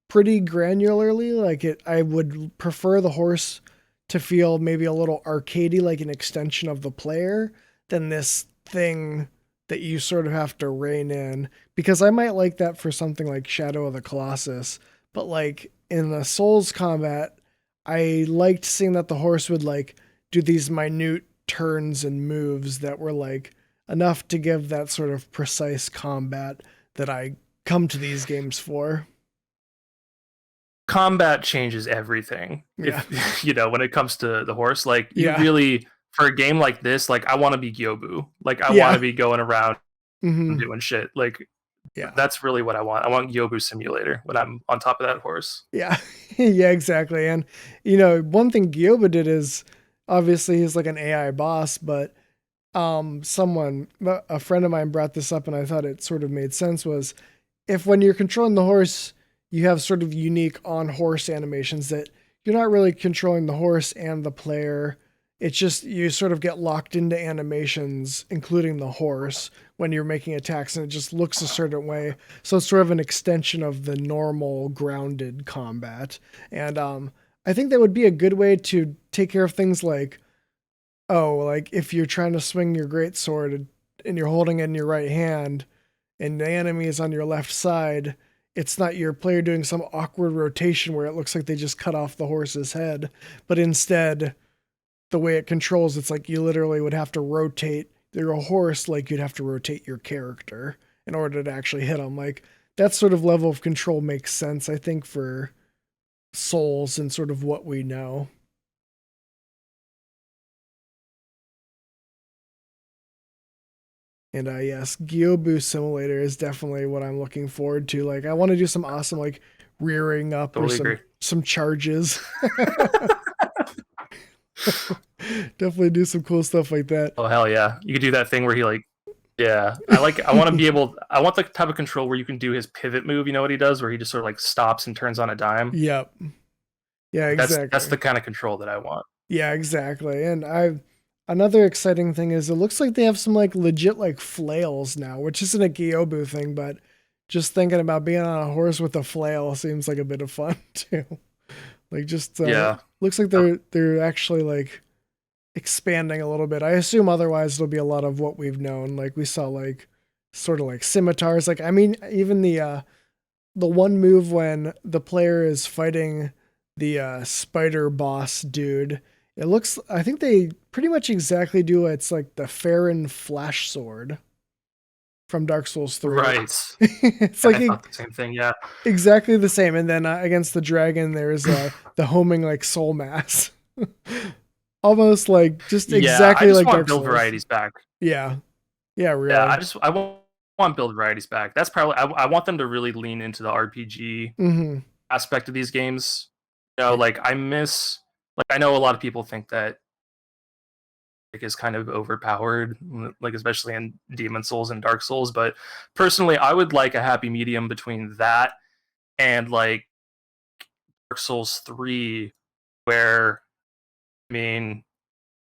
Speaker 1: pretty granularly. Like it, I would prefer the horse to feel maybe a little arcadey, like an extension of the player, than this thing that you sort of have to rein in. Because I might like that for something like Shadow of the Colossus, but like in the Souls combat, I liked seeing that the horse would like do these minute turns and moves that were like enough to give that sort of precise combat that I come to these games for.
Speaker 2: Combat changes everything.
Speaker 1: Yeah.
Speaker 2: If when it comes to the horse, like you
Speaker 1: Yeah.
Speaker 2: really for a game like this, like I want to be Gyobu. Like I want
Speaker 1: Yeah.
Speaker 2: to be going around and
Speaker 1: Hmm.
Speaker 2: doing shit. Like
Speaker 1: Yeah.
Speaker 2: that's really what I want. I want Gyobu Simulator when I'm on top of that horse.
Speaker 1: Yeah. Yeah, exactly. And one thing Gyoba did is obviously he's like an AI boss, but a friend of mine brought this up and I thought it sort of made sense was if when you're controlling the horse, you have sort of unique on horse animations that you're not really controlling the horse and the player. It's just you sort of get locked into animations, including the horse, when you're making attacks, and it just looks a certain way. So it's sort of an extension of the normal grounded combat. And I think that would be a good way to take care of things like, oh, like if you're trying to swing your great sword and you're holding it in your right hand and the enemy is on your left side, it's not your player doing some awkward rotation where it looks like they just cut off the horse's head, but instead, the way it controls, it's like you literally would have to rotate your horse like you'd have to rotate your character in order to actually hit them. Like that sort of level of control makes sense, I think, for Souls and sort of what we know. And yes, Gyobu Simulator is definitely what I'm looking forward to. Like, I want to do some awesome like rearing up or
Speaker 2: Totally
Speaker 1: some
Speaker 2: agree.
Speaker 1: some charges. Definitely do some cool stuff like that.
Speaker 2: Oh hell yeah! You could do that thing where he like, yeah. I want to be able. I want the type of control where you can do his pivot move. You know what he does, where he just sort of like stops and turns on a dime.
Speaker 1: Yep. Yeah,
Speaker 2: That's
Speaker 1: exactly.
Speaker 2: the kind of control that I want.
Speaker 1: Yeah, exactly. And I another exciting thing is it looks like they have some like legit like flails now, which isn't a Gyobu thing, but just thinking about being on a horse with a flail seems like a bit of fun too. Like just
Speaker 2: Yeah.
Speaker 1: looks like they're actually like expanding a little bit. I assume otherwise it'll be a lot of what we've known. Like we saw like sort of like scimitars. Like I mean even the one move when the player is fighting the spider boss dude. It looks I think they pretty much exactly do it's like the Farron flash sword from Dark Souls 3.
Speaker 2: Right.
Speaker 1: It's
Speaker 2: I
Speaker 1: like
Speaker 2: thought the same thing. Yeah.
Speaker 1: exactly the same. And then against the dragon, there's the homing like soul mass. Almost like just
Speaker 2: Yeah. I
Speaker 1: exactly
Speaker 2: just
Speaker 1: like
Speaker 2: want
Speaker 1: Dark
Speaker 2: build
Speaker 1: Souls.
Speaker 2: varieties back.
Speaker 1: Yeah. Yeah,
Speaker 2: Yeah.
Speaker 1: really.
Speaker 2: I want build varieties back. That's probably I want them to really lean into the RPG
Speaker 1: Hmm.
Speaker 2: aspect of these games. Like I miss. Like I know a lot of people think that is kind of overpowered, like especially in Demon Souls and Dark Souls. But personally, I would like a happy medium between that and like Dark Souls 3, where I mean,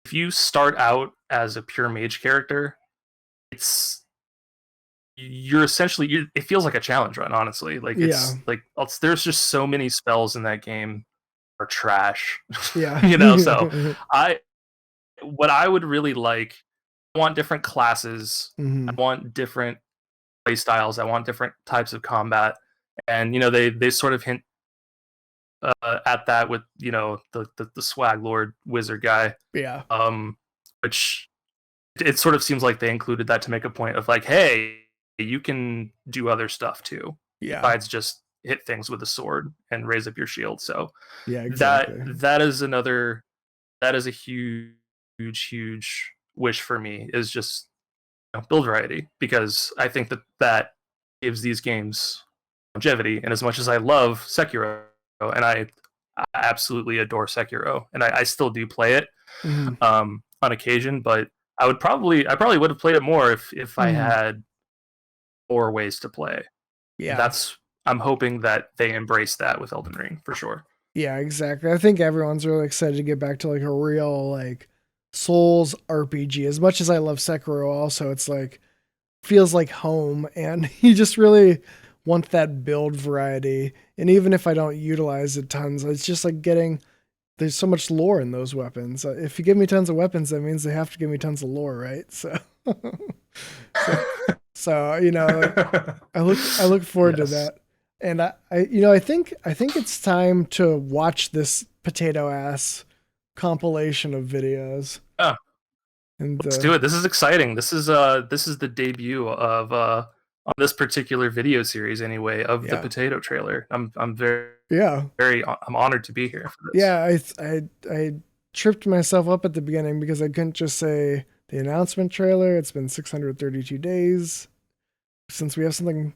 Speaker 2: if you start out as a pure mage character, it's you're essentially it feels like a challenge run, honestly. Like
Speaker 1: Yeah.
Speaker 2: there's just so many spells in that game are trash.
Speaker 1: Yeah.
Speaker 2: So I what I would really like, I want different classes.
Speaker 1: Hmm.
Speaker 2: I want different play styles. I want different types of combat. And they sort of hint at that with the swag lord wizard guy,
Speaker 1: Yeah.
Speaker 2: um, which it sort of seems like they included that to make a point of like, hey, you can do other stuff too
Speaker 1: Yeah.
Speaker 2: besides just hit things with a sword and raise up your shield. So
Speaker 1: Yeah,
Speaker 2: that
Speaker 1: exactly.
Speaker 2: that is a huge wish for me, is just build variety, because I think that gives these games longevity. And as much as I love Sekiro, and I absolutely adore Sekiro, and I still do play it
Speaker 1: Hmm.
Speaker 2: on occasion. But I probably would have played it more if I
Speaker 1: Hmm.
Speaker 2: had more ways to play.
Speaker 1: Yeah.
Speaker 2: That's I'm hoping that they embrace that with Elden Ring for sure.
Speaker 1: Yeah, exactly. I think everyone's really excited to get back to like a real like Souls RPG. As much as I love Sekiro also, it's like feels like home and you just really want that build variety. And even if I don't utilize it tons, it's just like getting there's so much lore in those weapons. If you give me tons of weapons, that means they have to give me tons of lore, right? So so like I look forward to
Speaker 2: Yes.
Speaker 1: that. And I think it's time to watch this potato ass compilation of videos.
Speaker 2: Oh,
Speaker 1: And
Speaker 2: let's do it. This is exciting. This is the debut of on this particular video series anyway of the
Speaker 1: yeah.
Speaker 2: potato trailer. I'm very
Speaker 1: Yeah.
Speaker 2: I'm honored to be here for this.
Speaker 1: Yeah, I tripped myself up at the beginning because I couldn't just say the announcement trailer. It's been 632 days since we have something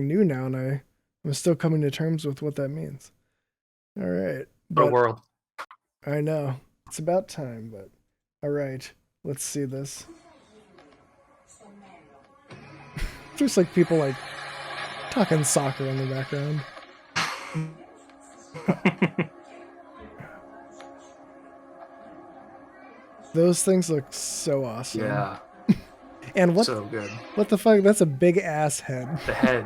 Speaker 1: new now, and I'm still coming to terms with what that means. All right,
Speaker 2: What a
Speaker 1: but
Speaker 2: world.
Speaker 1: I know it's about time. But all right, let's see this. There's like people like talking soccer in the background. Those things look so awesome.
Speaker 2: Yeah,
Speaker 1: And
Speaker 2: so good.
Speaker 1: what the fuck? That's a big ass head.
Speaker 2: The head.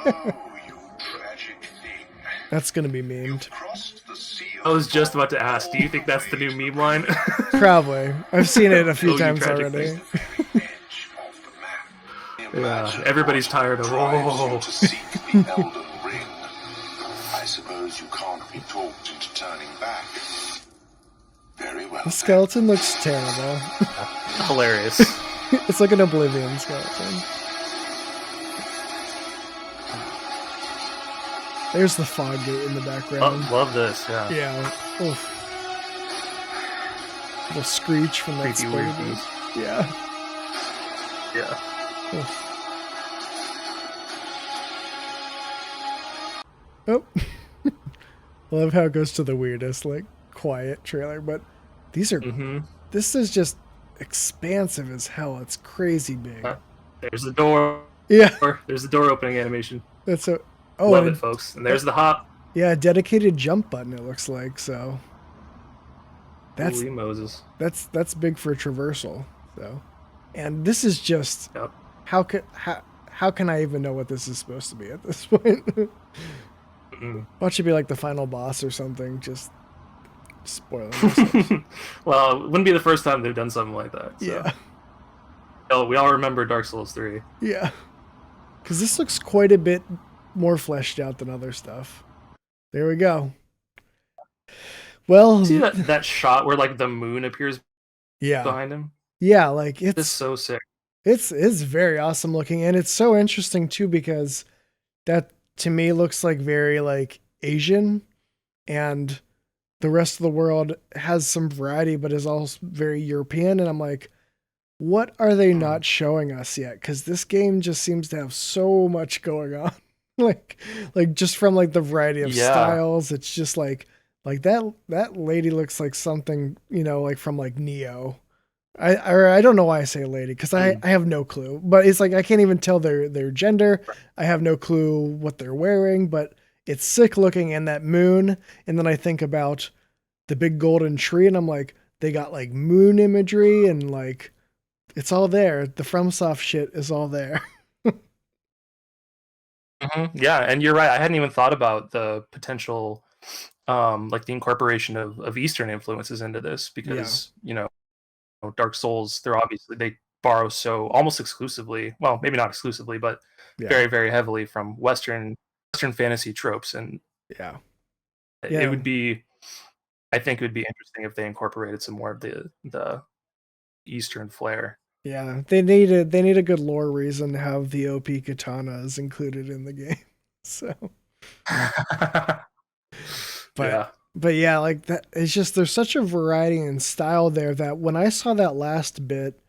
Speaker 3: Oh, you tragic thing.
Speaker 1: That's gonna be
Speaker 3: You
Speaker 1: memed.
Speaker 3: crossed the sea
Speaker 2: I
Speaker 3: of
Speaker 2: was just about to ask, do you
Speaker 3: all
Speaker 2: think that's the new
Speaker 3: ways
Speaker 2: meme line?
Speaker 1: Probably. I've seen it a few
Speaker 2: Oh, you
Speaker 1: times
Speaker 2: tragic
Speaker 1: already.
Speaker 2: thing.
Speaker 3: to the edge of the map. Imagine
Speaker 2: Everybody's
Speaker 3: what
Speaker 2: tired of
Speaker 3: drives you
Speaker 2: oh.
Speaker 3: to seek the Elden Ring. I suppose you can't be talked into turning back. Very well.
Speaker 1: The skeleton looks terrible.
Speaker 2: Hilarious.
Speaker 1: It's like an Oblivion skeleton. There's the fog gate in the background.
Speaker 2: Love this, yeah.
Speaker 1: Yeah. Oof. The screech from that
Speaker 2: Creepy weird
Speaker 1: spider
Speaker 2: beast.
Speaker 1: beast. Yeah.
Speaker 2: Yeah.
Speaker 1: Oof. Oh. I love how it goes to the weirdest, like, quiet trailer, but these are
Speaker 2: Mm-hmm.
Speaker 1: this is just expansive as hell. It's crazy big.
Speaker 2: There's the door.
Speaker 1: Yeah.
Speaker 2: There's the door opening animation.
Speaker 1: That's a oh
Speaker 2: Love
Speaker 1: and
Speaker 2: it, folks. And there's the hop.
Speaker 1: yeah, a dedicated jump button it looks like, so that's
Speaker 2: Holy Moses.
Speaker 1: that's big for traversal. So and this is just
Speaker 2: Yep.
Speaker 1: how can I even know what this is supposed to be at this point?
Speaker 2: Mm-mm.
Speaker 1: Watch it be like the final boss or something, just spoiling ourselves.
Speaker 2: Well, it wouldn't be the first time they've done something like that. So.
Speaker 1: Yeah.
Speaker 2: Oh, we all remember Dark Souls 3.
Speaker 1: Yeah. Cuz this looks quite a bit more fleshed out than other stuff. There we go. Well,
Speaker 2: See that shot where like the moon appears
Speaker 1: yeah.
Speaker 2: behind him?
Speaker 1: Yeah, like
Speaker 2: It's
Speaker 1: it's
Speaker 2: so sick.
Speaker 1: it's very awesome looking and it's so interesting too because that to me looks like very like Asian and the rest of the world has some variety but is also very European and I'm like what are they not showing us yet cuz this game just seems to have so much going on like just from like the variety of
Speaker 2: Yeah.
Speaker 1: styles it's just like that lady looks like something like from like Neo. I don't know why I say lady because I have no clue, but it's like I can't even tell their gender. I have no clue what they're wearing, but it's sick looking and that moon. And then I think about the big golden tree, and I'm like, they got like moon imagery and like it's all there. The FromSoft shit is all there.
Speaker 2: Mm-hmm. Yeah, and you're right. I hadn't even thought about the potential, like the incorporation of Eastern influences into this because Dark Souls, they borrow so almost exclusively, well, maybe not exclusively, but
Speaker 1: Yeah,
Speaker 2: very, very heavily from Western fantasy tropes, and
Speaker 1: yeah,
Speaker 2: it
Speaker 1: yeah,
Speaker 2: would be, I think, it would be interesting if they incorporated some more of the Eastern flair.
Speaker 1: yeah. They need a good lore reason to have the OP katanas included in the game. So. But
Speaker 2: Yeah.
Speaker 1: but yeah, like that it's just there's such a variety and style there that when I saw that last bit,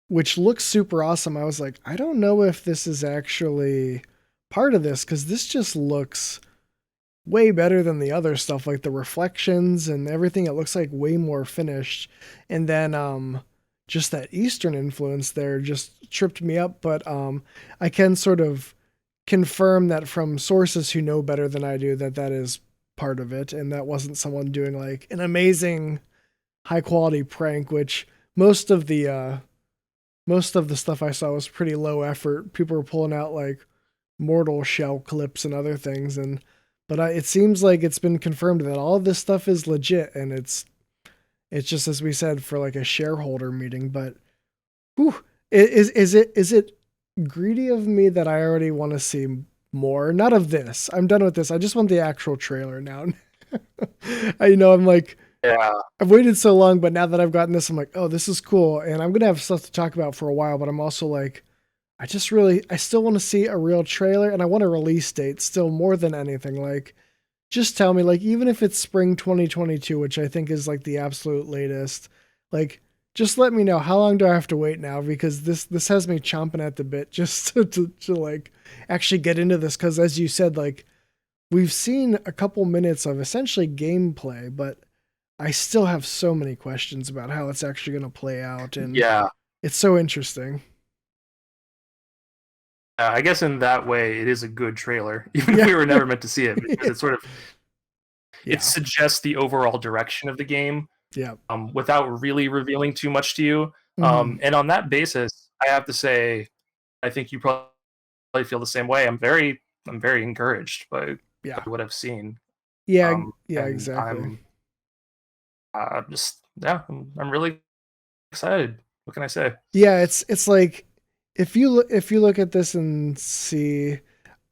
Speaker 1: which looks super awesome, I was like, I don't know if this is actually part of this because this just looks way better than the other stuff, like the reflections and everything. It looks like way more finished. And then just that Eastern influence there just tripped me up. But I can sort of confirm that from sources who know better than I do that that is part of it, and that wasn't someone doing like an amazing high quality prank, which most of the stuff I saw was pretty low effort. People were pulling out like mortal shell clips and other things, and it seems like it's been confirmed that all of this stuff is legit, and it's just as we said for like a shareholder meeting. But whew, is it greedy of me that I already want to see more? Not of this. I'm done with this. I just want the actual trailer now. I'm like,
Speaker 2: Yeah.
Speaker 1: I've waited so long, but now that I've gotten this, I'm like, oh, this is cool, and I'm gonna have stuff to talk about for a while. But I'm also like, I still want to see a real trailer, and I want a release date still more than anything. Like, just tell me, like, even if it's spring 2022, which I think is like the absolute latest, like, just let me know how long do I have to wait now, because this has me chomping at the bit just to like actually get into this, because as you said, like, we've seen a couple minutes of essentially gameplay, but I still have so many questions about how it's actually going to play out, and
Speaker 2: Yeah.
Speaker 1: it's so interesting.
Speaker 2: I guess in that way, it is a good trailer, even
Speaker 1: Yeah.
Speaker 2: if we were never meant to see it, because it sort of
Speaker 1: Yeah.
Speaker 2: it suggests the overall direction of the game,
Speaker 1: Yeah.
Speaker 2: without really revealing too much to you.
Speaker 1: Mhm.
Speaker 2: And on that basis, I have to say, I think you probably feel the same way. I'm very encouraged by
Speaker 1: Yeah.
Speaker 2: what I've seen.
Speaker 1: Yeah. Yeah.
Speaker 2: And
Speaker 1: Exactly.
Speaker 2: I'm just yeah, I'm really excited. What can I say?
Speaker 1: Yeah. It's like if you look at this and see,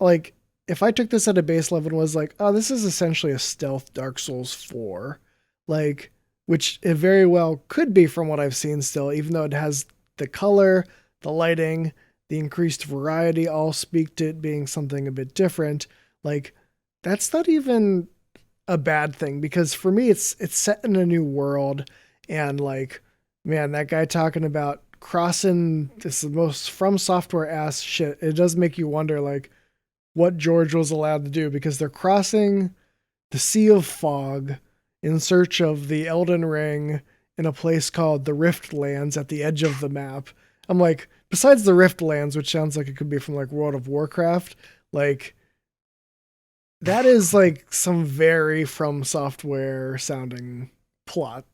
Speaker 1: like, if I took this at a base level and was like, oh, this is essentially a stealth Dark Souls 4, like, which it very well could be from what I've seen still, even though it has the color, the lighting, the increased variety all speak to it being something a bit different. Like, that's not even a bad thing, because for me it's set in a new world, and like, man, that guy talking about crossing this is the most from software ass shit. It does make you wonder like what George was allowed to do, because they're crossing the Sea of Fog in search of the Elden Ring in a place called the Rift Lands at the edge of the map. I'm like, besides the Rift Lands, which sounds like it could be from like World of Warcraft, like, that is like some very from software sounding plot.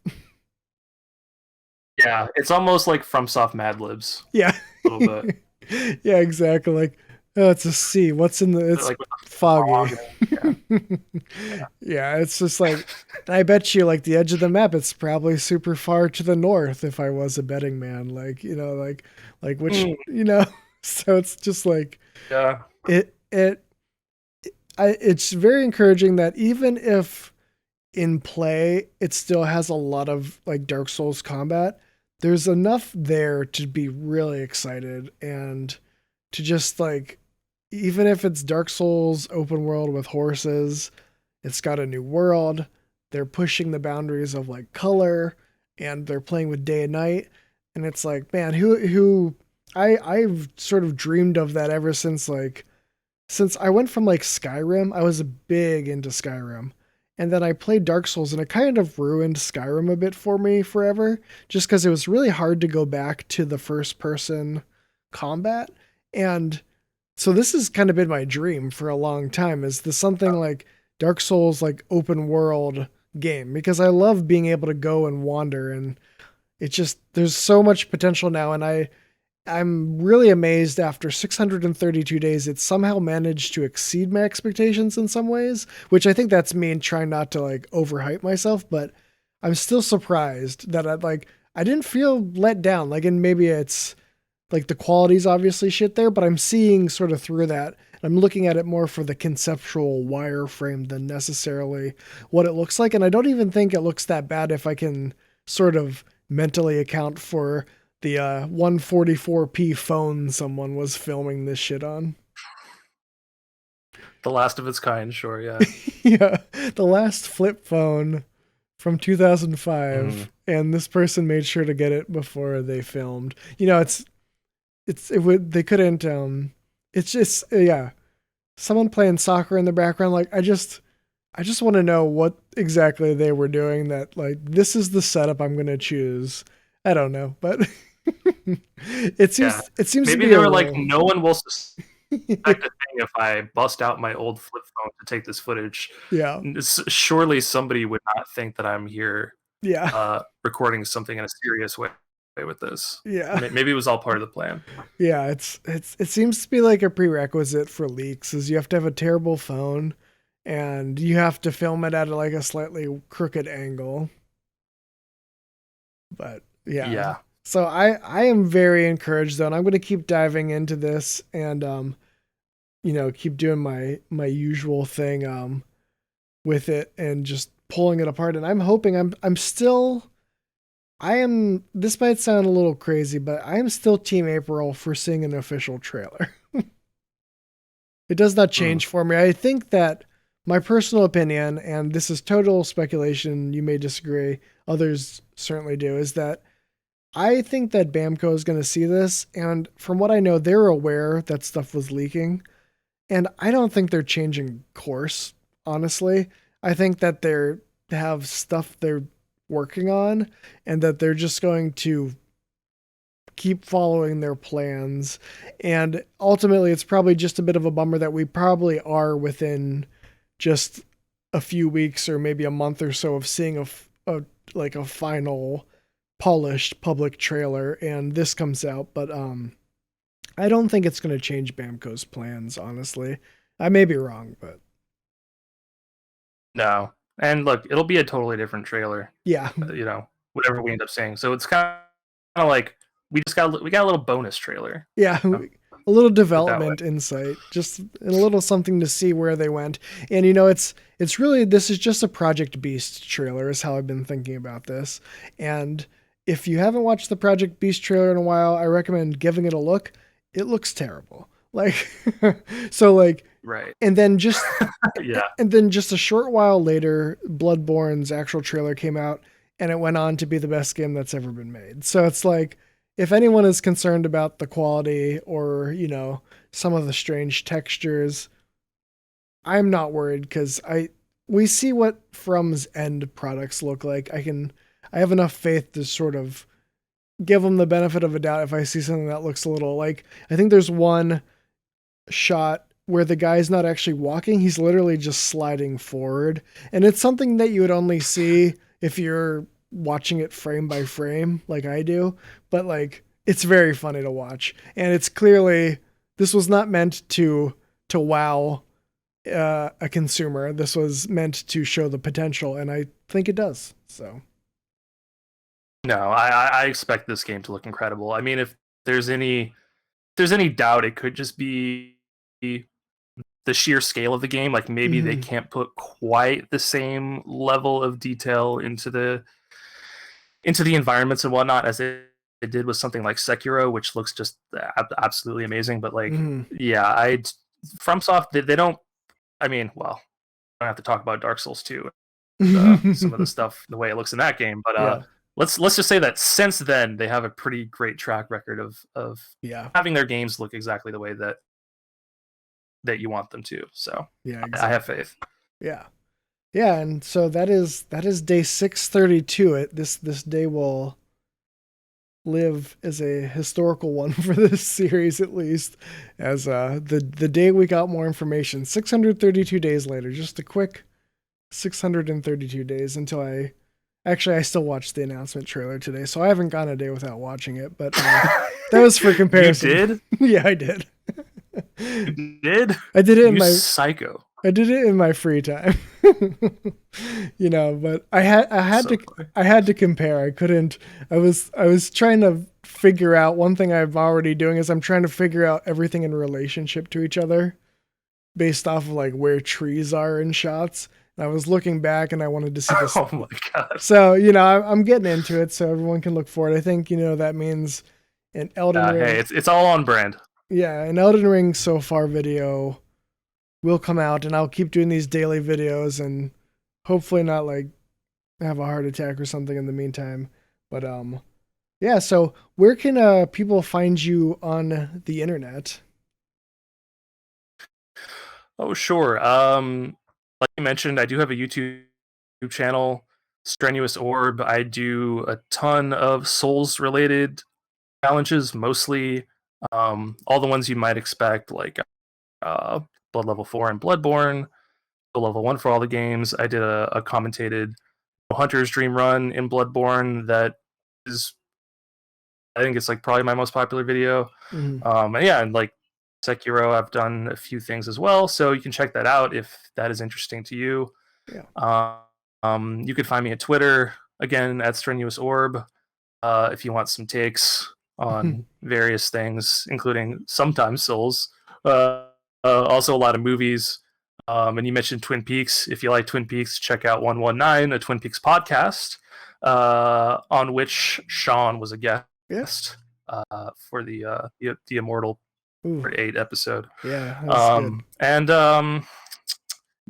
Speaker 2: Yeah, it's almost like FromSoft Mad Libs
Speaker 1: Yeah.
Speaker 2: a little bit.
Speaker 1: Yeah, exactly. Like, oh, it's a sea. What's in the? It's
Speaker 2: Like with the
Speaker 1: foggy.
Speaker 2: fog and,
Speaker 1: Yeah, it's just like, I bet you, like, the edge of the map, it's probably super far to the north. If I was a betting man, like, like which,
Speaker 2: yeah.
Speaker 1: so it's just like
Speaker 2: Yeah.
Speaker 1: it. It's very encouraging that even if in play it still has a lot of like Dark Souls combat, there's enough there to be really excited, and to just like, even if it's Dark Souls open world with horses, it's got a new world. They're pushing the boundaries of like color, and they're playing with day and night, and it's like, man, who I've sort of dreamed of that ever since I went from like Skyrim. I was big into Skyrim. And then I played Dark Souls, and it kind of ruined Skyrim a bit for me forever, just because it was really hard to go back to the first person combat. And so this has kind of been my dream for a long time, is this something like Dark Souls, like open world game, because I love being able to go and wander, and it just, there's so much potential now. And I'm really amazed after 632 days, it somehow managed to exceed my expectations in some ways, which I think that's me trying not to like overhype myself, but I'm still surprised that I didn't feel let down. Like, and maybe it's like the quality's obviously shit there, but I'm seeing sort of through that. I'm looking at it more for the conceptual wireframe than necessarily what it looks like. And I don't even think it looks that bad if I can sort of mentally account for the 144p phone someone was filming this shit on.
Speaker 2: The last of its kind, sure, yeah.
Speaker 1: Yeah, the last flip phone from 2005, and this person made sure to get it before they filmed. They couldn't. It's just, yeah, someone playing soccer in the background. Like, I just, I just want to know what exactly they were doing that like this is the setup I'm going to choose. I don't know, but
Speaker 2: Yeah,
Speaker 1: it seems to
Speaker 2: maybe
Speaker 1: be
Speaker 2: they
Speaker 1: a
Speaker 2: were like,
Speaker 1: role.
Speaker 2: no one will suspect a thing if I bust out my old flip phone to take this footage.
Speaker 1: Yeah.
Speaker 2: Surely somebody would not think that I'm here
Speaker 1: Yeah.
Speaker 2: recording something in a serious way with this.
Speaker 1: Yeah.
Speaker 2: Maybe it was all part of the plan.
Speaker 1: Yeah, it seems to be like a prerequisite for leaks is you have to have a terrible phone and you have to film it at like a slightly crooked angle. But yeah.
Speaker 2: Yeah.
Speaker 1: So I am very encouraged though, and I'm going to keep diving into this and keep doing my usual thing with it and just pulling it apart, and I'm hoping I'm still I am this might sound a little crazy, but I am still team April for seeing an official trailer. It does not
Speaker 2: Mm.
Speaker 1: change for me. I think that my personal opinion, and this is total speculation, you may disagree, others certainly do, is that I think that Bamco is going to see this, and from what I know, they're aware that stuff was leaking, and I don't think they're changing course, honestly. I think that they have stuff they're working on, and that they're just going to keep following their plans. And ultimately, it's probably just a bit of a bummer that we probably are within just a few weeks or maybe a month or so of seeing a final polished public trailer and this comes out, but I don't think it's going to change Bamco's plans, honestly. I may be wrong, but
Speaker 2: No. And look, it'll be a totally different trailer.
Speaker 1: yeah.
Speaker 2: Whatever we end up saying. So it's kind of like we got a little bonus trailer.
Speaker 1: Yeah,
Speaker 2: You know,
Speaker 1: a little
Speaker 2: put it that way.
Speaker 1: development insight, just a little something to see where they went. And it's really this is just a Project Beast trailer is how I've been thinking about this. And if you haven't watched the Project Beast trailer in a while, I recommend giving it a look. It looks terrible. Like so like
Speaker 2: Right.
Speaker 1: and then just
Speaker 2: Yeah.
Speaker 1: and then just a short while later, Bloodborne's actual trailer came out and it went on to be the best game that's ever been made. So it's like, if anyone is concerned about the quality or, some of the strange textures, I'm not worried because we see what From's end products look like. I have enough faith to sort of give them the benefit of a doubt if I see something that looks a little like, I think there's one shot where the guy's not actually walking, he's literally just sliding forward. And it's something that you would only see if you're watching it frame by frame like I do, but like it's very funny to watch. And it's clearly this was not meant to wow a consumer. This was meant to show the potential and I think it does. So
Speaker 2: No, I expect this game to look incredible. I mean, if there's any doubt, it could just be the sheer scale of the game. Like maybe they can't put quite the same level of detail into the environments and whatnot as they did with something like Sekiro, which looks just absolutely amazing. But like, yeah, FromSoft they don't. I mean, well, I don't have to talk about Dark Souls 2, some of the stuff, the way it looks in that game. But
Speaker 1: yeah.
Speaker 2: let's just say that since then they have a pretty great track record of
Speaker 1: Yeah.
Speaker 2: having their games look exactly the way that you want them to. So
Speaker 1: Yeah, exactly.
Speaker 2: I have faith.
Speaker 1: Yeah. Yeah, and so that is day 632. This day will live as a historical one for this series at least, as the day we got more information. 632 days later, just a quick 632 days until I still watched the announcement trailer today, so I haven't gone a day without watching it, but that was for comparison.
Speaker 2: You did?
Speaker 1: Yeah, I did.
Speaker 2: You did?
Speaker 1: I did it in
Speaker 2: You
Speaker 1: my
Speaker 2: psycho.
Speaker 1: I did it in my free time. But I had to compare. I couldn't I was trying to figure out one thing I'm already doing is I'm trying to figure out everything in relationship to each other based off of like where trees are in shots. And I was looking back and I wanted to see this.
Speaker 2: Oh my god.
Speaker 1: So, I'm getting into it so everyone can look forward. I think, that means an Elden Ring.
Speaker 2: Hey, it's all on brand.
Speaker 1: Yeah, an Elden Ring so far video will come out and I'll keep doing these daily videos and hopefully not like have a heart attack or something in the meantime. But yeah, so where can people find you on the internet?
Speaker 2: Oh sure. like you mentioned, I do have a YouTube channel, Strenuous Orb. I do a ton of Souls related challenges, mostly all the ones you might expect, like Blood Level 4 and Bloodborne, the Level 1 for all the games. I did a commentated Hunter's Dream run in Bloodborne that is, I think it's like probably my most popular video.
Speaker 1: Mhm.
Speaker 2: And yeah, and like Sekiro, I've done a few things as well, so you can check that out if that is interesting to you.
Speaker 1: Yeah.
Speaker 2: You could find me at Twitter again at Strenuous Orb if you want some takes on various things, including sometimes Souls. Also, a lot of movies. And you mentioned Twin Peaks. If you like Twin Peaks, check out 119, a Twin Peaks podcast, on which Sean was a
Speaker 1: Yeah.
Speaker 2: guest for the Immortal
Speaker 1: Ooh.
Speaker 2: Part 8 episode.
Speaker 1: Yeah, that's good.
Speaker 2: And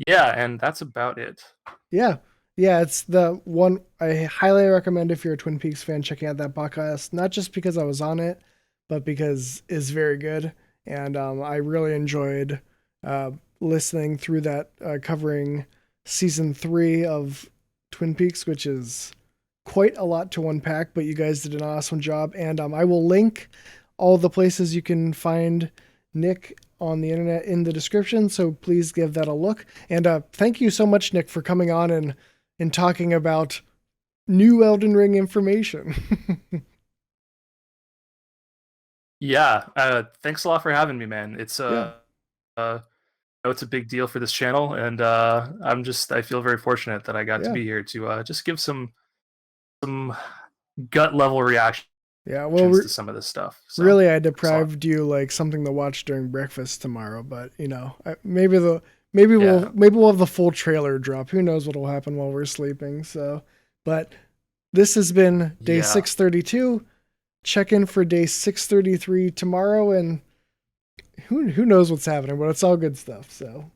Speaker 2: yeah, and that's about it.
Speaker 1: Yeah. Yeah, it's the one I highly recommend if you're a Twin Peaks fan checking out that podcast, not just because I was on it, but because it's very good. And I really enjoyed listening through that, covering season 3 of Twin Peaks, which is quite a lot to unpack, but you guys did an awesome job. And I will link all the places you can find Nick on the internet in the description, so please give that a look. And thank you so much, Nick, for coming on and talking about new Elden Ring information.
Speaker 2: Yeah, thanks a lot for having me, man. It's
Speaker 1: Yeah.
Speaker 2: it's a big deal for this channel, and I feel very fortunate that I got to
Speaker 1: Yeah.
Speaker 2: be here to just give some gut level reactions
Speaker 1: Yeah, well,
Speaker 2: to some of this stuff. So,
Speaker 1: really, I
Speaker 2: thanks a lot.
Speaker 1: deprived you like something to watch during breakfast tomorrow, but you know, maybe
Speaker 2: Yeah.
Speaker 1: we'll have the full trailer drop. Who knows what'll happen while we're sleeping? So, but this has been day
Speaker 2: Yeah.
Speaker 1: 632. Check in for day 633 tomorrow, and who knows what's happening, but it's all good stuff. So.